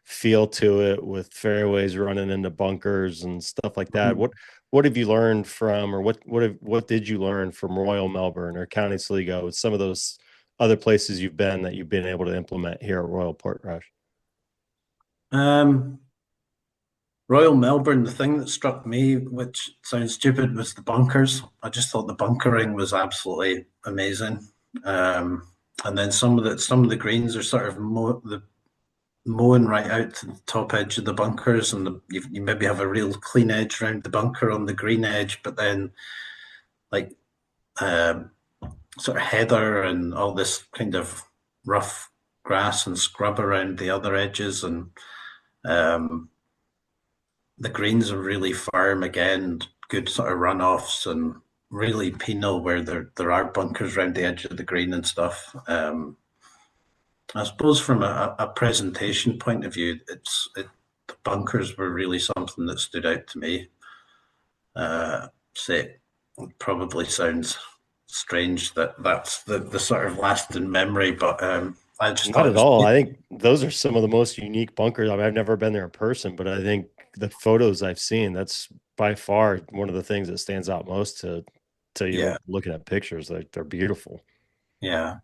feel to it with fairways running into bunkers and stuff like that. What have you learned from, or what did you learn from Royal Melbourne or County Sligo with some of those other places you've been that you've been able to implement here at Royal Portrush? Royal Melbourne, the thing that struck me, which sounds stupid, was the bunkers. I just thought the bunkering was absolutely amazing. And then some of the greens are sort of mowing right out to the top edge of the bunkers, and you maybe have a real clean edge around the bunker on the green edge, but then like um, sort of heather and all this kind of rough grass and scrub around the other edges, and um, the greens are really firm again, good sort of runoffs, and really penal where there are bunkers around the edge of the green and stuff. I suppose from a presentation point of view, the bunkers were really something that stood out to me. Say, it probably sounds strange that that's the sort of lasting memory, but I just Not thought it at was all. I think those are some of the most unique bunkers. I mean, I've never been there in person, but I think the photos I've seen, that's by far one of the things that stands out most to yeah, you looking at pictures. Like they're beautiful. yeah.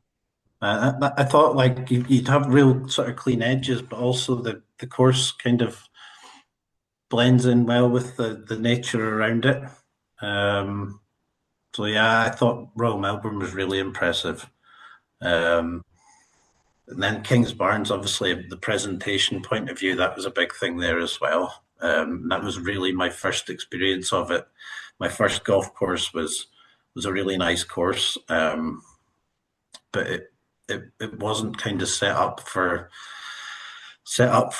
I thought like you'd have real sort of clean edges, but also the course kind of blends in well with the nature around it. Um, so yeah, I thought Royal Melbourne was really impressive. Um, and then Kings Barnes, obviously, the presentation point of view, that was a big thing there as well. That was really my first experience of it. My first golf course was a really nice course, but it wasn't kind of set up for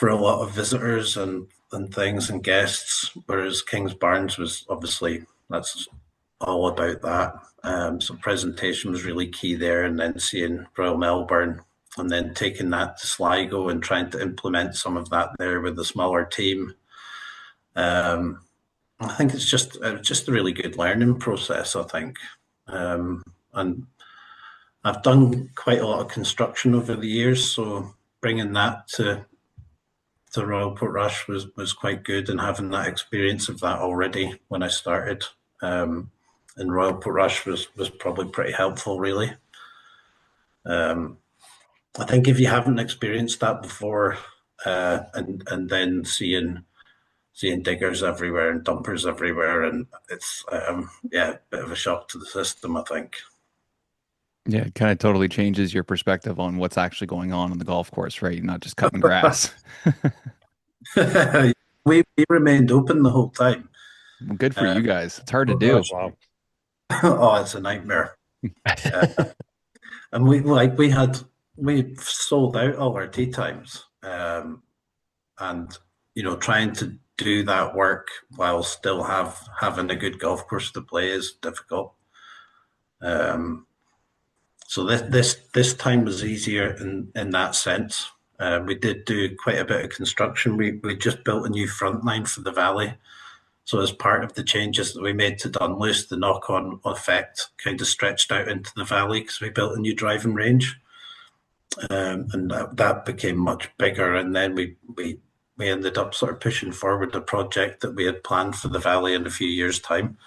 a lot of visitors and things and guests, whereas Kings Barnes was obviously that's all about that. So presentation was really key there, and then seeing Royal Melbourne, and then taking that to Sligo and trying to implement some of that there with a smaller team. Um, I think it's just a really good learning process. I think, and I've done quite a lot of construction over the years, so bringing that to Royal Portrush was quite good, and having that experience of that already when I started in Royal Portrush was probably pretty helpful, really. Um, I think if you haven't experienced that before, and then seeing diggers everywhere and dumpers everywhere, and it's yeah, a bit of a shock to the system, I think. Yeah, it kind of totally changes your perspective on what's actually going on the golf course, right? You're not just cutting grass. We remained open the whole time. Well, good for you guys. It's hard to Oh do. gosh, Wow. oh, it's a nightmare. Uh, and we sold out all our tea times, and trying to do that work while still having a good golf course to play is difficult. Um, so this time was easier in that sense. We did do quite a bit of construction. We just built a new front line for the valley. So as part of the changes that we made to Dunluce, the knock-on effect kind of stretched out into the valley because we built a new driving range, and that became much bigger. And then we ended up sort of pushing forward the project that we had planned for the valley in a few years' time.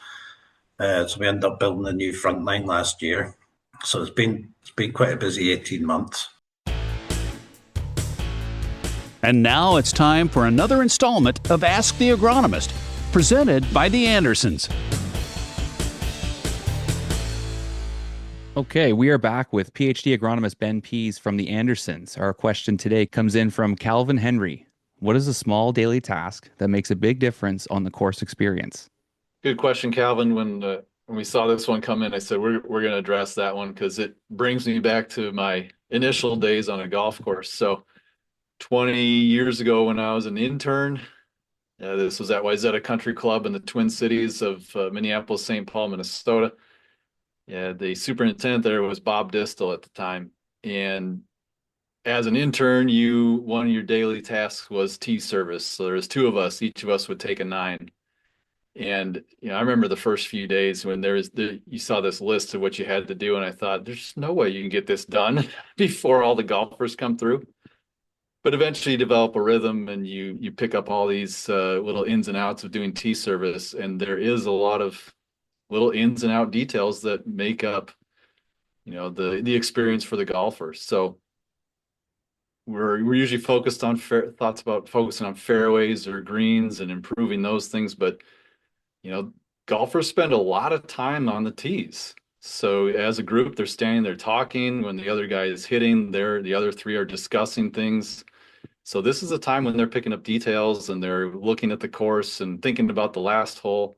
So we ended up building a new front line last year. So it's been quite a busy 18 months. And now it's time for another installment of Ask the Agronomist, presented by the Andersons. Okay, we are back with PhD agronomist Ben Pease from the Andersons. Our question today comes in from Calvin Henry. What is a small daily task that makes a big difference on the course experience? Good question, Calvin. When we saw this one come in, I said we're going to address that one because it brings me back to my initial days on a golf course. So 20 years ago when I was an intern, this was at Wayzata Country Club in the Twin Cities of Minneapolis, St. Paul, Minnesota. Yeah, the superintendent there was Bob Distel at the time. And as an intern, one of your daily tasks was tee service. So there was two of us, each of us would take a 9. And I remember the first few days when you saw this list of what you had to do, and I thought, there's no way you can get this done before all the golfers come through. But eventually you develop a rhythm and you pick up all these little ins and outs of doing tee service, and there is a lot of little ins and out details that make up, the experience for the golfer. So we're usually focused on thoughts about focusing on fairways or greens and improving those things, but golfers spend a lot of time on the tees. So as a group, they're standing there talking. When the other guy is hitting, the other three are discussing things. So this is a time when they're picking up details and they're looking at the course and thinking about the last hole.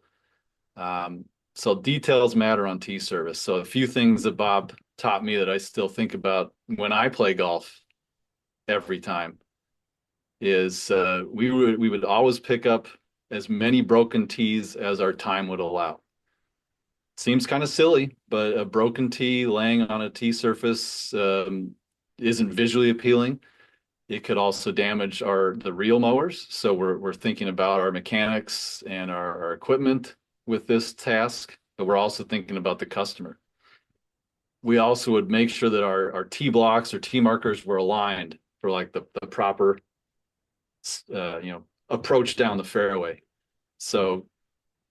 So details matter on tee service. So a few things that Bob taught me that I still think about when I play golf every time is we would always pick up as many broken tees as our time would allow. Seems kind of silly, but a broken tee laying on a tee surface isn't visually appealing. It could also damage the reel mowers. So we're thinking about our mechanics and our equipment with this task, but we're also thinking about the customer. We also would make sure that our tee blocks or tee markers were aligned for like the proper approach down the fairway. So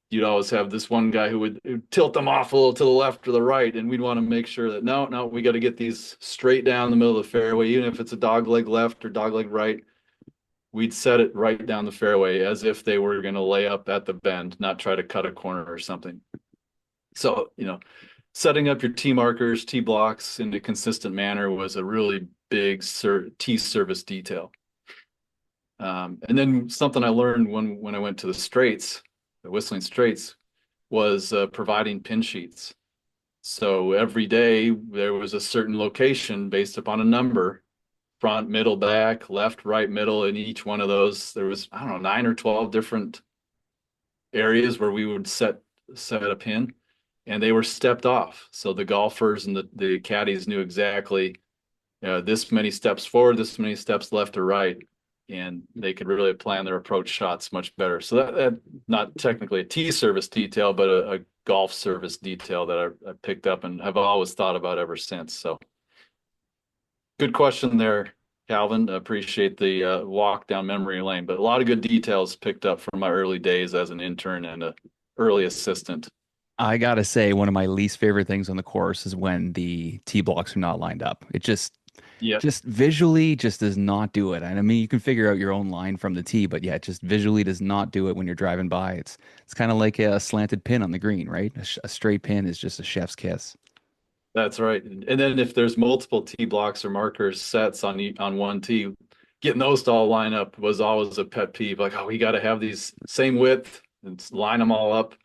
you'd always have this one guy who would tilt them off a little to the left or the right, and we'd want to make sure that no, we got to get these straight down the middle of the fairway, even if it's a dog leg left or dog leg right. We'd set it right down the fairway as if they were going to lay up at the bend, not try to cut a corner or something. So, setting up your tee markers, tee blocks in a consistent manner was a really big tee service detail. And then something I learned when I went to the straights, the Whistling Straights, was providing pin sheets. So every day there was a certain location based upon a number, front, middle, back, left, right, middle. In each one of those, there was, I don't know, 9 or 12 different areas where we would set a pin, and they were stepped off. So the golfers and the caddies knew exactly this many steps forward, this many steps left or right, and they could really plan their approach shots much better. So that not technically a tee service detail, but a golf service detail that I picked up and have always thought about ever since. So good question there, Calvin. Appreciate the walk down memory lane, but a lot of good details picked up from my early days as an intern and an early assistant. I gotta say, one of my least favorite things on the course is when the tee blocks are not lined up. It just visually just does not do it. And I mean, you can figure out your own line from the tee, but yeah, it just visually does not do it when you're driving by. It's kind of like a slanted pin on the green, right? A straight pin is just a chef's kiss. That's right. And then if there's multiple tee blocks or markers sets on one tee, getting those to all line up was always a pet peeve. Like, oh, we got to have these same width and line them all up.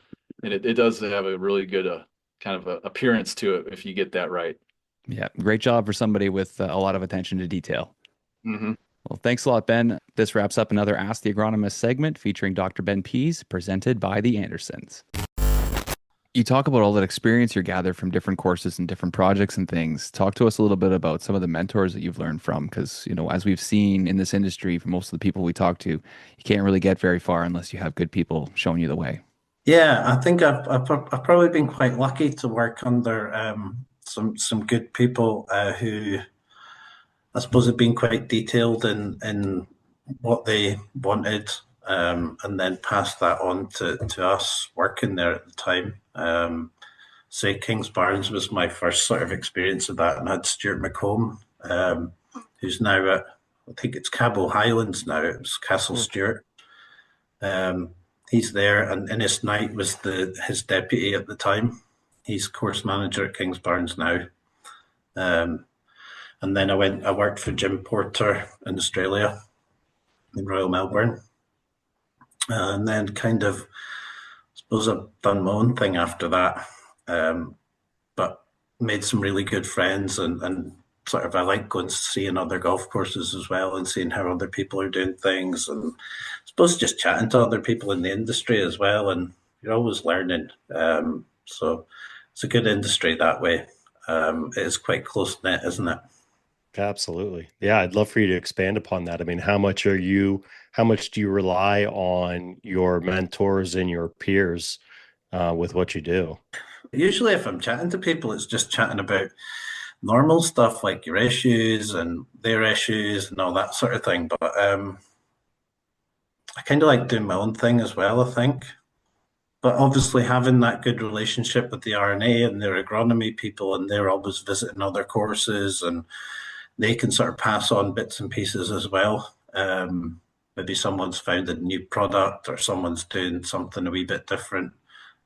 And it does have a really good kind of appearance to it if you get that right. Yeah, great job for somebody with a lot of attention to detail. Mm-hmm. Well, thanks a lot, Ben. This wraps up another Ask the Agronomist segment featuring Dr. Ben Pease, presented by the Andersons. You talk about all that experience you gather from different courses and different projects and things. Talk to us a little bit about some of the mentors that you've learned from, because, as we've seen in this industry, for most of the people we talk to, you can't really get very far unless you have good people showing you the way. Yeah, I think I've probably been quite lucky to work under some good people who I suppose have been quite detailed in what they wanted, and then passed that on to us working there at the time. Say Kings Barnes was my first sort of experience of that, and I had Stuart McComb, who's now at, I think it's Cabo Highlands now. It was Castle Stuart. He's there, and Innes Knight was his deputy at the time. He's course manager at Kings Barnes now. And then I worked for Jim Porter in Australia, in Royal Melbourne. And then kind of, I suppose I've done my own thing after that, but made some really good friends, and sort of I like going to seeing other golf courses as well and seeing how other people are doing things, and I suppose just chatting to other people in the industry as well, and you're always learning. So it's a good industry that way. It is quite close knit, isn't it? Absolutely. Yeah, I'd love for you to expand upon that. I mean, how much do you rely on your mentors and your peers with what you do? Usually if I'm chatting to people, it's just chatting about normal stuff like your issues and their issues and all that sort of thing. But I kind of like doing my own thing as well, I think. But obviously having that good relationship with the RNA and their agronomy people, and they're always visiting other courses, and they can sort of pass on bits and pieces as well. Maybe someone's found a new product or someone's doing something a wee bit different.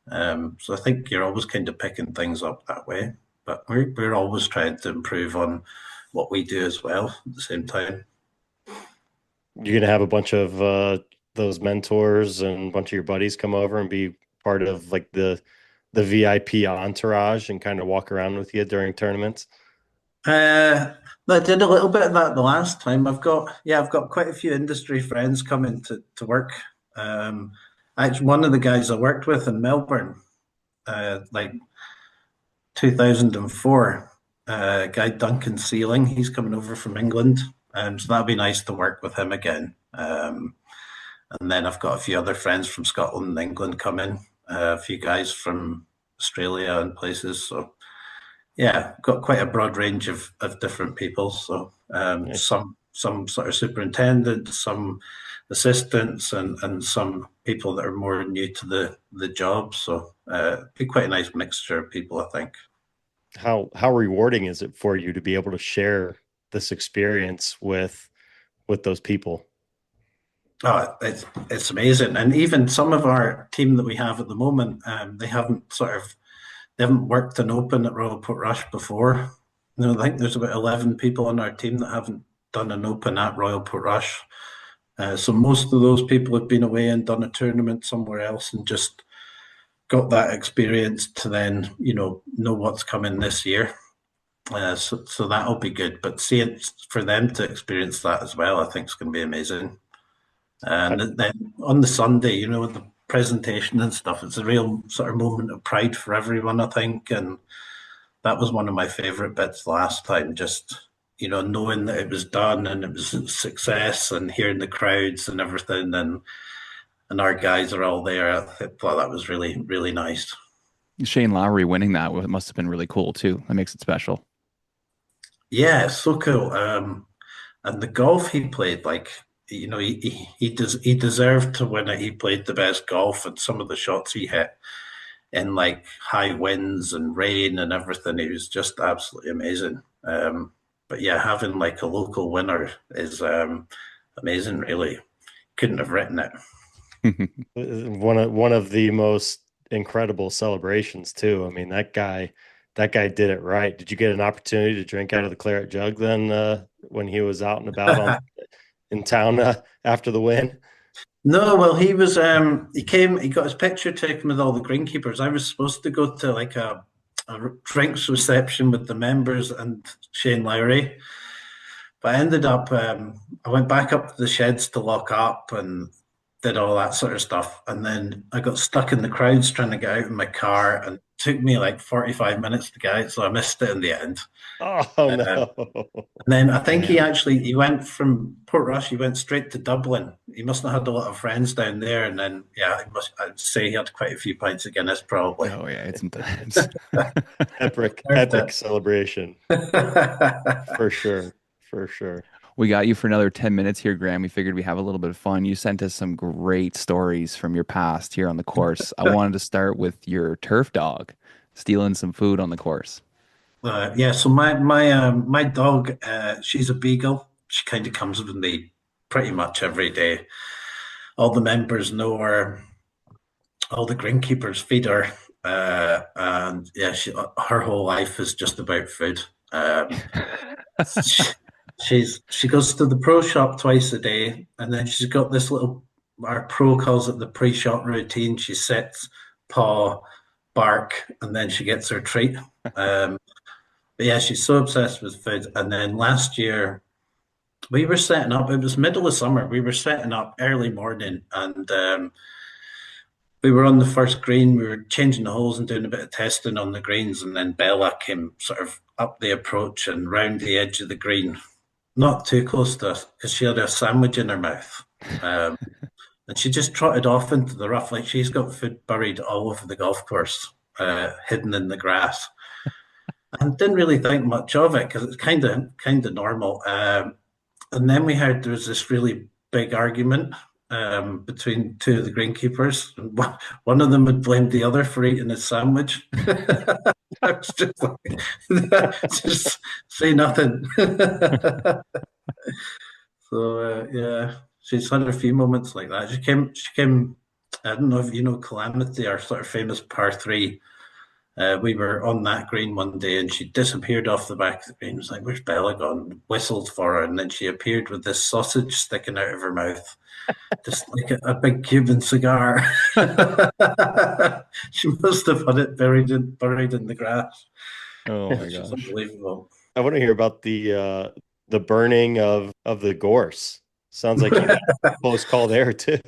So I think you're always kind of picking things up that way. But we're always trying to improve on what we do as well at the same time. You're going to have a bunch of those mentors and a bunch of your buddies come over and be part of like the the VIP entourage and kind of walk around with you during tournaments? I did a little bit of that the last time. I've got quite a few industry friends coming to work. Um, Actually, one of the guys I worked with in Melbourne, like 2004, guy Duncan Sealing, he's coming over from England, so that'll be nice to work with him again. And then I've got a few other friends from Scotland and England coming, a few guys from Australia and places. So yeah, got quite a broad range of different people. So Nice. some sort of superintendents, some assistants, and some people that are more new to the job. So be quite a nice mixture of people, I think. How rewarding is it for you to be able to share this experience with those people? Oh, it's amazing, and even some of our team that we have at the moment, they haven't worked an open at Royal Portrush before. I think there's about 11 people on our team that haven't done an open at Royal Portrush. So most of those people have been away and done a tournament somewhere else and just got that experience to then, know what's coming this year. So that'll be good. But seeing for them to experience that as well, I think is going to be amazing. And then on the Sunday, with the presentation and stuff, it's a real sort of moment of pride for everyone, I think. And that was one of my favorite bits last time, just, knowing that it was done and it was a success and hearing the crowds and everything. And our guys are all there. I thought that was really, really nice. Shane Lowry winning that must have been really cool too. That makes it special. Yeah, it's so cool. And the golf he played, like, he deserved to win it. He played the best golf, and some of the shots he hit in like high winds and rain and everything, he was just absolutely amazing. But yeah, having like a local winner is amazing. Really, couldn't have written it. One of the most incredible celebrations too. I mean, that guy did it right. Did you get an opportunity to drink out of the claret jug then when he was out and about in town after the win? No, well, he got his picture taken with all the greenkeepers. I was supposed to go to like a drinks reception with the members and Shane Lowry, but I ended up, I went back up to the sheds to lock up and did all that sort of stuff. And then I got stuck in the crowds trying to get out of my car, and it took me like 45 minutes to get out, so I missed it in the end. Oh no. And then I think he went from Portrush, he went straight to Dublin. He must have had a lot of friends down there, and then I'd say he had quite a few pints of Guinness probably. Oh yeah, it's intense. epic celebration. For sure. We got you for another 10 minutes here, Graeme. We figured we'd have a little bit of fun. You sent us some great stories from your past here on the course. I wanted to start with your turf dog stealing some food on the course. So my dog, she's a beagle. She kind of comes with me pretty much every day. All the members know her. All the greenkeepers feed her, and yeah, her whole life is just about food. She goes to the pro shop twice a day, and then she's got this little, our pro calls it the pre-shot routine. She sits, paw, bark, and then she gets her treat. But yeah, she's so obsessed with food. And then last year we were setting up. It was middle of summer. We were setting up early morning, and we were on the first green. We were changing the holes and doing a bit of testing on the greens, and then Bella came sort of up the approach and round the edge of the green, not too close to us because she had a sandwich in her mouth. And she just trotted off into the rough, like she's got food buried all over the golf course, hidden in the grass. And didn't really think much of it because it's kind of normal. And then we heard there was this really big argument between two of the greenkeepers. One of them had blamed the other for eating his sandwich. I was just like, just say nothing. So yeah, she's had a few moments like that. She came. I don't know if you know Calamity, our sort of famous par three. We were on that green one day, and she disappeared off the back of the green. I was like, "Where's Bella gone?" Whistled for her, and then she appeared with this sausage sticking out of her mouth, just like a big Cuban cigar. She must have had it buried in the grass. Oh my It's just gosh. unbelievable. I want to hear about the burning of the gorse. Sounds like you got a close call there too,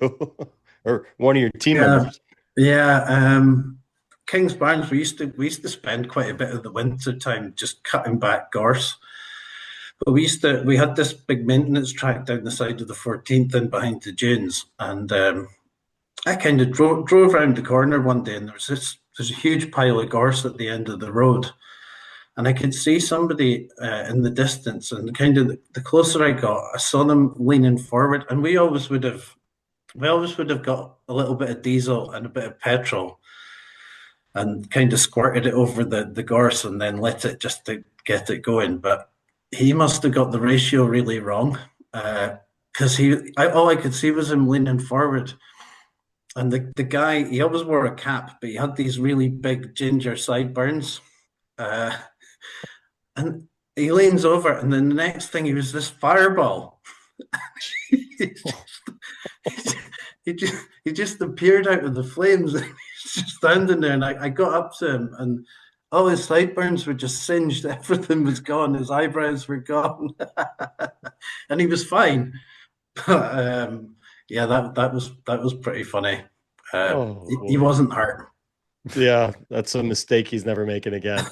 or one of your team Yeah, members. yeah. Kings Barnes, we used to spend quite a bit of the winter time just cutting back gorse. But we had this big maintenance track down the side of the 14th and behind the dunes, and I kind of drove around the corner one day, and there's a huge pile of gorse at the end of the road, and I could see somebody in the distance, and kind of the closer I got, I saw them leaning forward, and we always would have got a little bit of diesel and a bit of petrol, and kind of squirted it over the gorse, and then lit it just to get it going. But he must have got the ratio really wrong, because all I could see was him leaning forward. And the guy, he always wore a cap, but he had these really big ginger sideburns. Uh, and he leans over, and then the next thing he was this fireball. he just he just appeared out of the flames. And he's just standing there, and I got up to him, and all his sideburns were just singed. Everything was gone. His eyebrows were gone, and he was fine. But yeah, that was pretty funny. He Oh, wasn't hurt. yeah, that's a mistake he's never making again.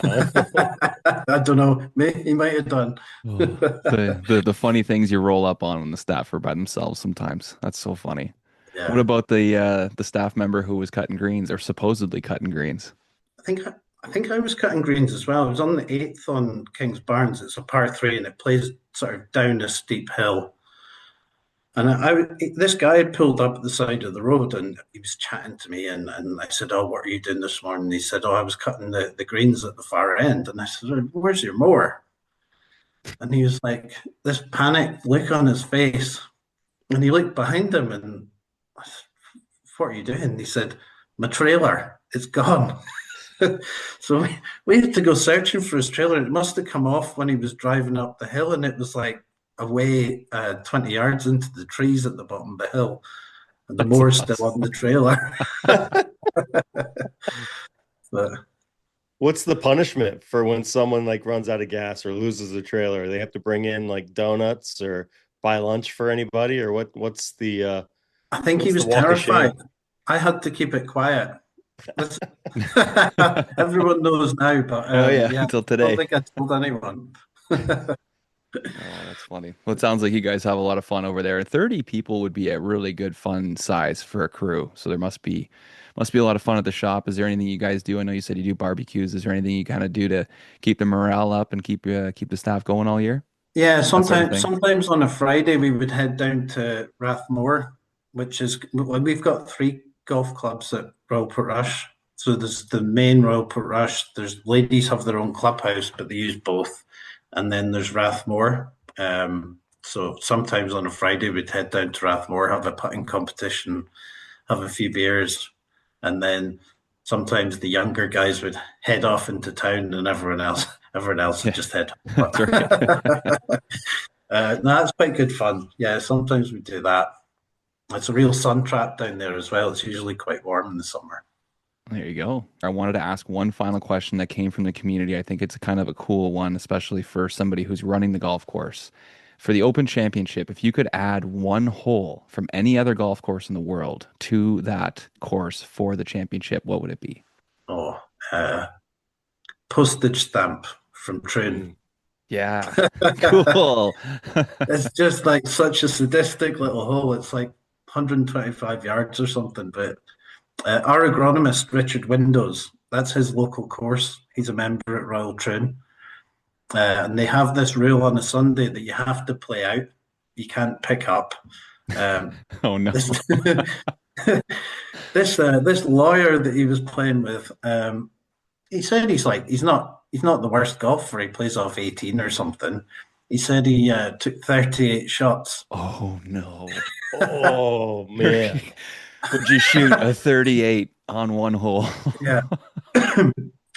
I don't know. He might have done. Oh, the funny things you roll up on when the staff are by themselves sometimes. That's so funny. What Yeah, about the staff member who was cutting greens or supposedly cutting greens? I think I was cutting greens as well. I was on the eighth on Kings Barnes. It's a par three, and it plays sort of down a steep hill. And this guy had pulled up at the side of the road, and he was chatting to me, and I said, "Oh, what are you doing this morning?" He said, "Oh, I was cutting the greens at the far end." And I said, "Where's your mower?" And he was like, this panicked look on his face, and he looked behind him, and I said, "What are you doing?" He said, "My trailer, it's gone." So we had to go searching for his trailer. It must have come off when he was driving up the hill, and it was like away 20 yards into the trees at the bottom of the hill, and the That's mower's still awesome. on the trailer. But What's the punishment for when someone like runs out of gas or loses a trailer? They have to bring in like donuts or buy lunch for anybody, or what's I think he what's the was walk of shame? terrified. I had to keep it quiet. This, everyone knows now, but Oh yeah, yeah, until I don't today. think I told anyone. Oh, that's funny. Well, it sounds like you guys have a lot of fun over there. 30 people would be a really good fun size for a crew. So there must be a lot of fun at the shop. Is there anything you guys do? I know you said you do barbecues. Is there anything you kind of do to keep the morale up and keep the staff going all year? Yeah, That sort of sometimes thing. sometimes on a Friday we would head down to Rathmore, which is well, we've got three golf clubs at Royal Portrush. So there's the main Royal Portrush. There's ladies have their own clubhouse, but they use both. And then there's Rathmore. So sometimes on a Friday we'd head down to Rathmore, have a putting competition, have a few beers, and then sometimes the younger guys would head off into town, and everyone else would Yeah, just head home. that's right. No, that's quite good fun. Yeah, sometimes we do that. It's a real sun trap down there as well. It's usually quite warm in the summer. There you go. I wanted to ask one final question that came from the community. I think it's kind of a cool one, especially for somebody who's running the golf course. For the Open Championship, if you could add one hole from any other golf course in the world to that course for the championship, what would it be? Oh, uh, postage stamp from Troon. Mm. Yeah. Cool. It's just like such a sadistic little hole. It's like 125 yards or something. But our agronomist, Richard Windows, that's his local course. He's a member at Royal Troon. And they have this rule on a Sunday that you have to play out. You can't pick up. Um, Oh no. this this lawyer that he was playing with, he said he's not the worst golfer. He plays off 18 or something. He said he took 38 shots. Oh no. Oh man. Would you shoot a 38 on one hole? Yeah.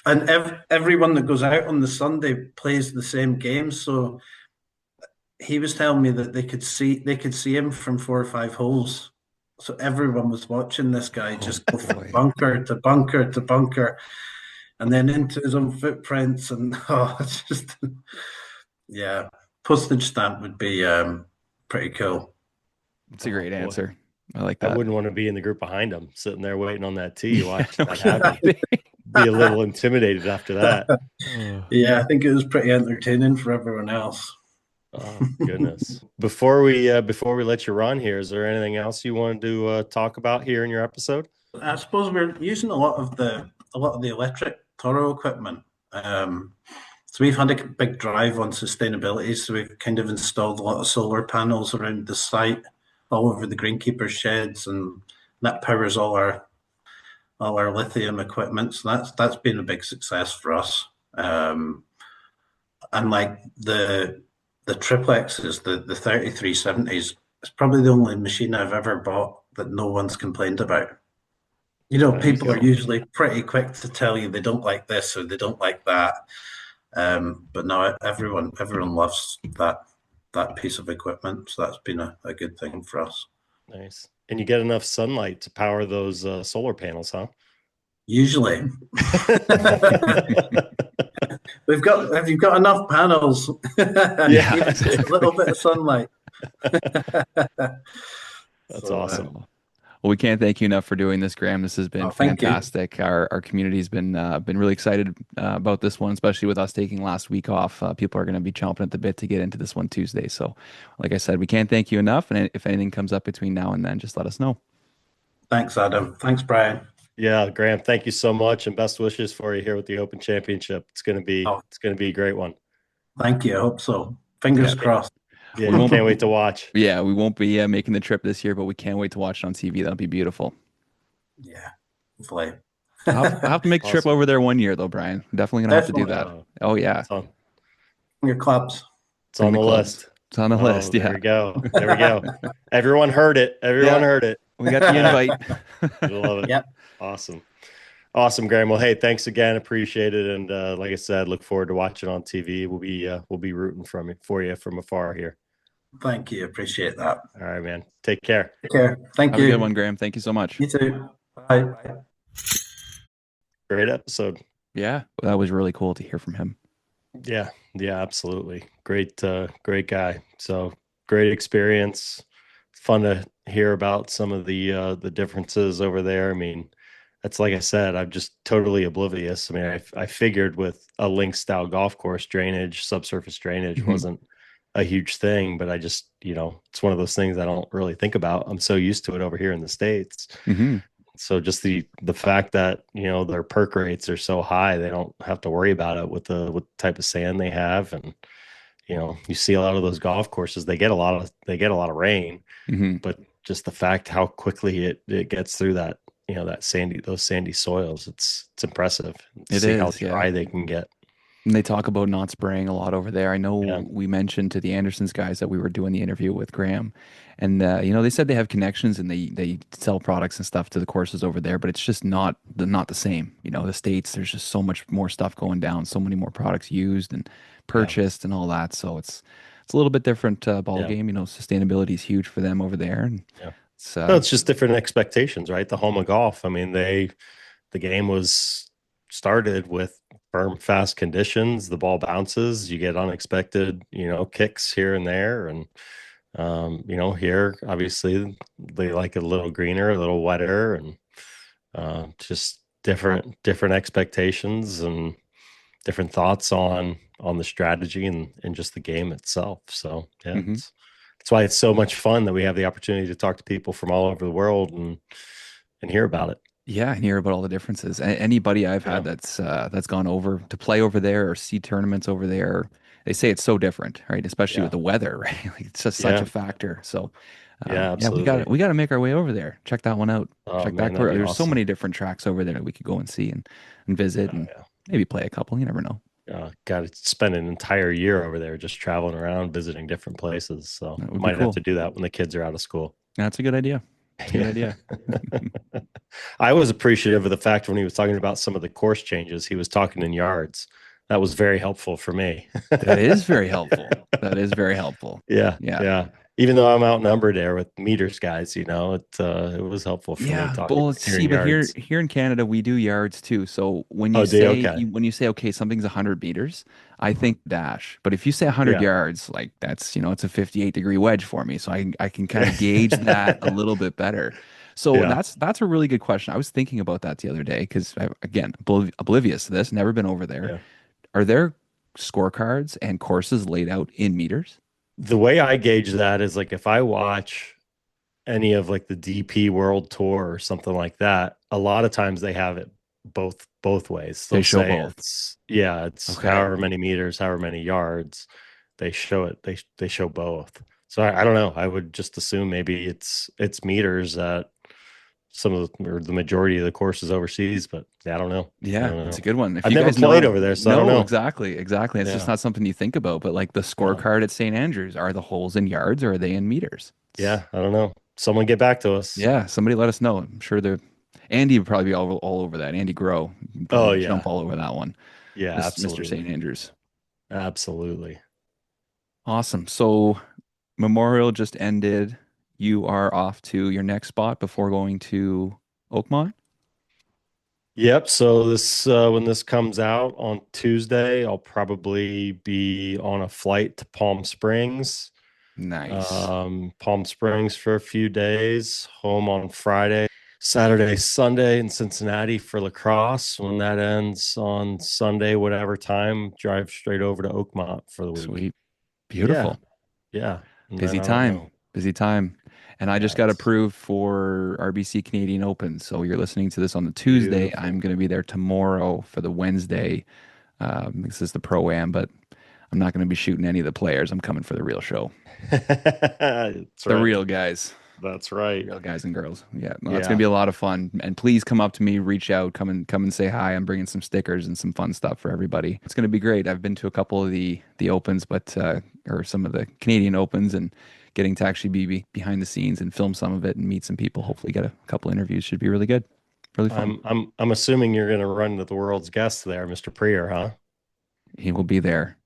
And everyone that goes out on the Sunday plays the same game. So he was telling me that they could see him from 4 or 5 holes. So everyone was watching this guy just go from boy. bunker to bunker to bunker, and then into his own footprints. And it's just yeah, postage stamp would be pretty cool. It's a great boy. answer. I like I that. wouldn't want to be in the group behind him, sitting there waiting on that tee, watching No that happen. Be a little intimidated after that. Yeah, I think it was pretty entertaining for everyone else. Oh goodness! Before we let you run here, is there anything else you wanted to talk about here in your episode? I suppose we're using a lot of the electric Toro equipment. So we've had a big drive on sustainability. So we've kind of installed a lot of solar panels around the site, all over the greenkeeper sheds, and that powers all our lithium equipment. So that's been a big success for us. And like the triplexes, the 3370s, it's probably the only machine I've ever bought that no one's complained about. People are usually pretty quick to tell you they don't like this or they don't like that. But no, everyone loves that piece of equipment. So that's been a good thing for us. Nice. And you get enough sunlight to power those solar panels, huh? Usually. Have you got enough panels? Yeah. A little bit of sunlight. That's awesome. Well, we can't thank you enough for doing this, Graeme. This has been thank you. fantastic. Our community's been really excited about this one, especially with us taking last week off. People are going to be chomping at the bit to get into this one Tuesday. So, like I said, we can't thank you enough. And if anything comes up between now and then, just let us know. Thanks, Adam. Thanks, Brian. Yeah, Graeme, thank you so much, and best wishes for you here with the Open Championship. It's gonna be a great one. Thank you. I hope so. Fingers crossed. Yeah, we can't wait to watch. Yeah, we won't be making the trip this year, but we can't wait to watch it on TV. That'll be beautiful. Yeah, hopefully. I'll have to make a trip over there one year, though, Brian. Definitely gonna have to do that. Oh yeah, Your clubs. It's on the list. It's on the list. Yeah. There we go. There we go. Everyone heard it. Everyone heard it. We got the invite. I love it. Yep. Awesome, Graeme. Well, hey, thanks again. Appreciate it. And like I said, look forward to watching on TV. We'll be rooting for you from afar here. Thank you. Appreciate that. All right, man. Take care. Take care. Thank Have you. a good one, Graeme. Thank you so much. You too. Bye. Great episode. Yeah, that was really cool to hear from him. Yeah, absolutely. Great guy. So great experience. Fun to hear about some of the differences over there. I mean, that's like I said, I'm just totally oblivious. I mean, I figured with a link style golf course, subsurface drainage wasn't a huge thing, but I just, it's one of those things I don't really think about. I'm so used to it over here in the States. Mm-hmm. So just the fact that, their perk rates are so high, they don't have to worry about it with the type of sand they have. And, you see a lot of those golf courses, they get a lot of rain, but just the fact how quickly it gets through that, those sandy soils, it's impressive to see how dry they can get. And they talk about not spraying a lot over there. I know we mentioned to the Andersons guys that we were doing the interview with Graeme, and they said they have connections and they sell products and stuff to the courses over there, but it's just not the same. The States, there's just so much more stuff going down, so many more products used and purchased and all that. So it's a little bit different ball game. Sustainability is huge for them over there, and it's just different expectations, right? The home of golf. I mean, the game was started with firm, fast conditions. The ball bounces. You get unexpected, kicks here and there. And, here, obviously, they like it a little greener, a little wetter, and just different expectations and different thoughts on the strategy and just the game itself. So, that's why it's so much fun that we have the opportunity to talk to people from all over the world and hear about it. Yeah, and hear about all the differences. Anybody I've had that's gone over to play over there or see tournaments over there, they say it's so different, right? Especially with the weather, right? Like it's just such a factor. So, absolutely. we got to make our way over there. Check that one out. Check back. There's so many different tracks over there that we could go and see and visit and maybe play a couple. You never know. Got to spend an entire year over there just traveling around, visiting different places. So we might have to do that when the kids are out of school. That's a good idea. Good idea. I was appreciative of the fact when he was talking about some of the course changes, he was talking in yards. That was very helpful for me. That is very helpful. That is very helpful. Yeah. Yeah. Even though I'm outnumbered there with meters guys, it was helpful for me talking Well, hearing but yards. here in Canada we do yards too. So when Oh, you do you? say Okay. when you say okay, something's 100 meters, I think dash. But if you say 100 Yeah. yards, like it's a 58-degree wedge for me, so I can kind of gauge that a little bit better. So Yeah. that's a really good question. I was thinking about that the other day because again, oblivious to this, never been over there. Yeah. Are there scorecards and courses laid out in meters? The way I gauge that is like if I watch any of like the DP World Tour or something like that, a lot of times they have it both ways. They They'll show say both. it's Okay. however many meters, however many yards. They show it. They show both. So I don't know. I would just assume maybe it's meters at some of or the majority of the courses overseas, but I don't know. Yeah, I don't it's a know. good one. If I've you never guys played know, over there, so I don't know. exactly. It's just Yeah. not something you think about. But like the scorecard at St. Andrews, are the holes in yards or are they in meters? Yeah, I don't know. Someone get back to us. Yeah, somebody let us know. I'm sure Andy would probably be all over that. Andy Grow, he'd probably yeah. jump all over that one. Yeah, Mr. absolutely. St. Andrews. Absolutely. Awesome. So Memorial just ended. You are off to your next spot before going to Oakmont. Yep. So this when this comes out on Tuesday, I'll probably be on a flight to Palm Springs. Nice. Palm Springs for a few days, home on Friday, Saturday, Sunday in Cincinnati for lacrosse. When that ends on Sunday, whatever time, drive straight over to Oakmont for the week. Sweet. Beautiful. Yeah. And Busy then I don't time. know. Busy time. And I just got approved for RBC Canadian Open. So you're listening to this on the Tuesday. Beautiful. I'm going to be there tomorrow for the Wednesday. This is the Pro-Am, but I'm not going to be shooting any of the players. I'm coming for the real show. That's The right. real guys. That's right. Real guys and girls. Yeah. No, Yeah. It's going to be a lot of fun. And please come up to me, reach out, come and say hi. I'm bringing some stickers and some fun stuff for everybody. It's going to be great. I've been to a couple of the Opens, or some of the Canadian Opens, and getting to actually be behind the scenes and film some of it and meet some people. Hopefully get a couple interviews. Should be really good. Really fun. I'm assuming you're going to run to the world's guest there, Mr. Prier, huh? He will be there.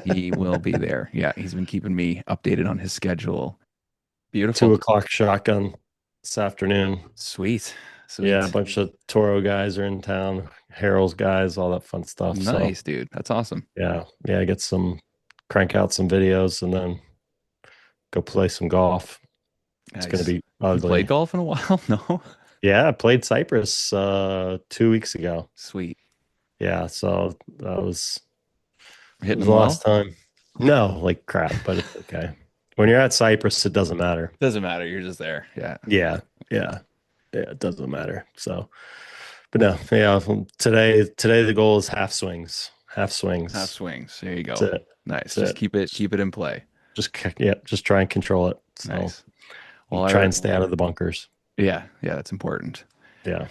He will be there. Yeah, he's been keeping me updated on his schedule. Beautiful. 2:00 shotgun this afternoon. Sweet. Yeah, a bunch of Toro guys are in town, Harold's guys, all that fun stuff. Nice, dude. That's awesome. Yeah, crank out some videos and then go play some golf. It's going to be You ugly. played golf in a while? No? Yeah, I played Cyprus 2 weeks ago. Sweet. Yeah, so that was Hitting the them well? last time. No, like crap, but it's okay. When you're at Cyprus, it doesn't matter. Doesn't matter. You're just there. Yeah. Yeah, it doesn't matter. So, but no, yeah. Today the goal is half swings. Half swings. There you go. That's it. Nice. That's Just keep it in play. Just try and control it. So Nice. Well, try and stay out of the bunkers. Yeah, that's important. Yeah.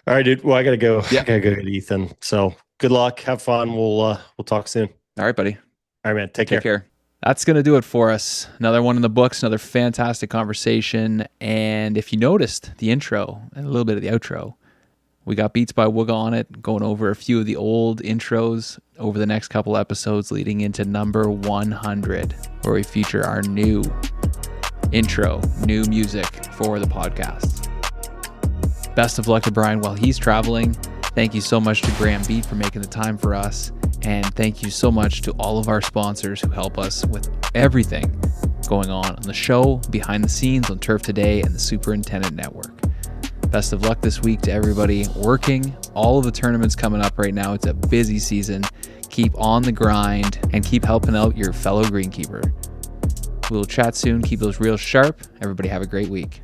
All right, dude. Well, I gotta go. Yeah. I gotta go get Ethan. So good luck. Have fun. We'll talk soon. All right, buddy. All right, man. Take care. That's going to do it for us. Another one in the books, another fantastic conversation. And if you noticed the intro and a little bit of the outro, we got Beats by Wooga on it, going over a few of the old intros over the next couple episodes leading into number 100, where we feature our new intro, new music for the podcast. Best of luck to Brian while he's traveling. Thank you so much to Graeme Beatt for making the time for us. And thank you so much to all of our sponsors who help us with everything going on the show, behind the scenes on Turf Today and the Superintendent Network. Best of luck this week to everybody working. All of the tournaments coming up right now. It's a busy season. Keep on the grind and keep helping out your fellow greenkeeper. We'll chat soon. Keep those reels sharp. Everybody have a great week.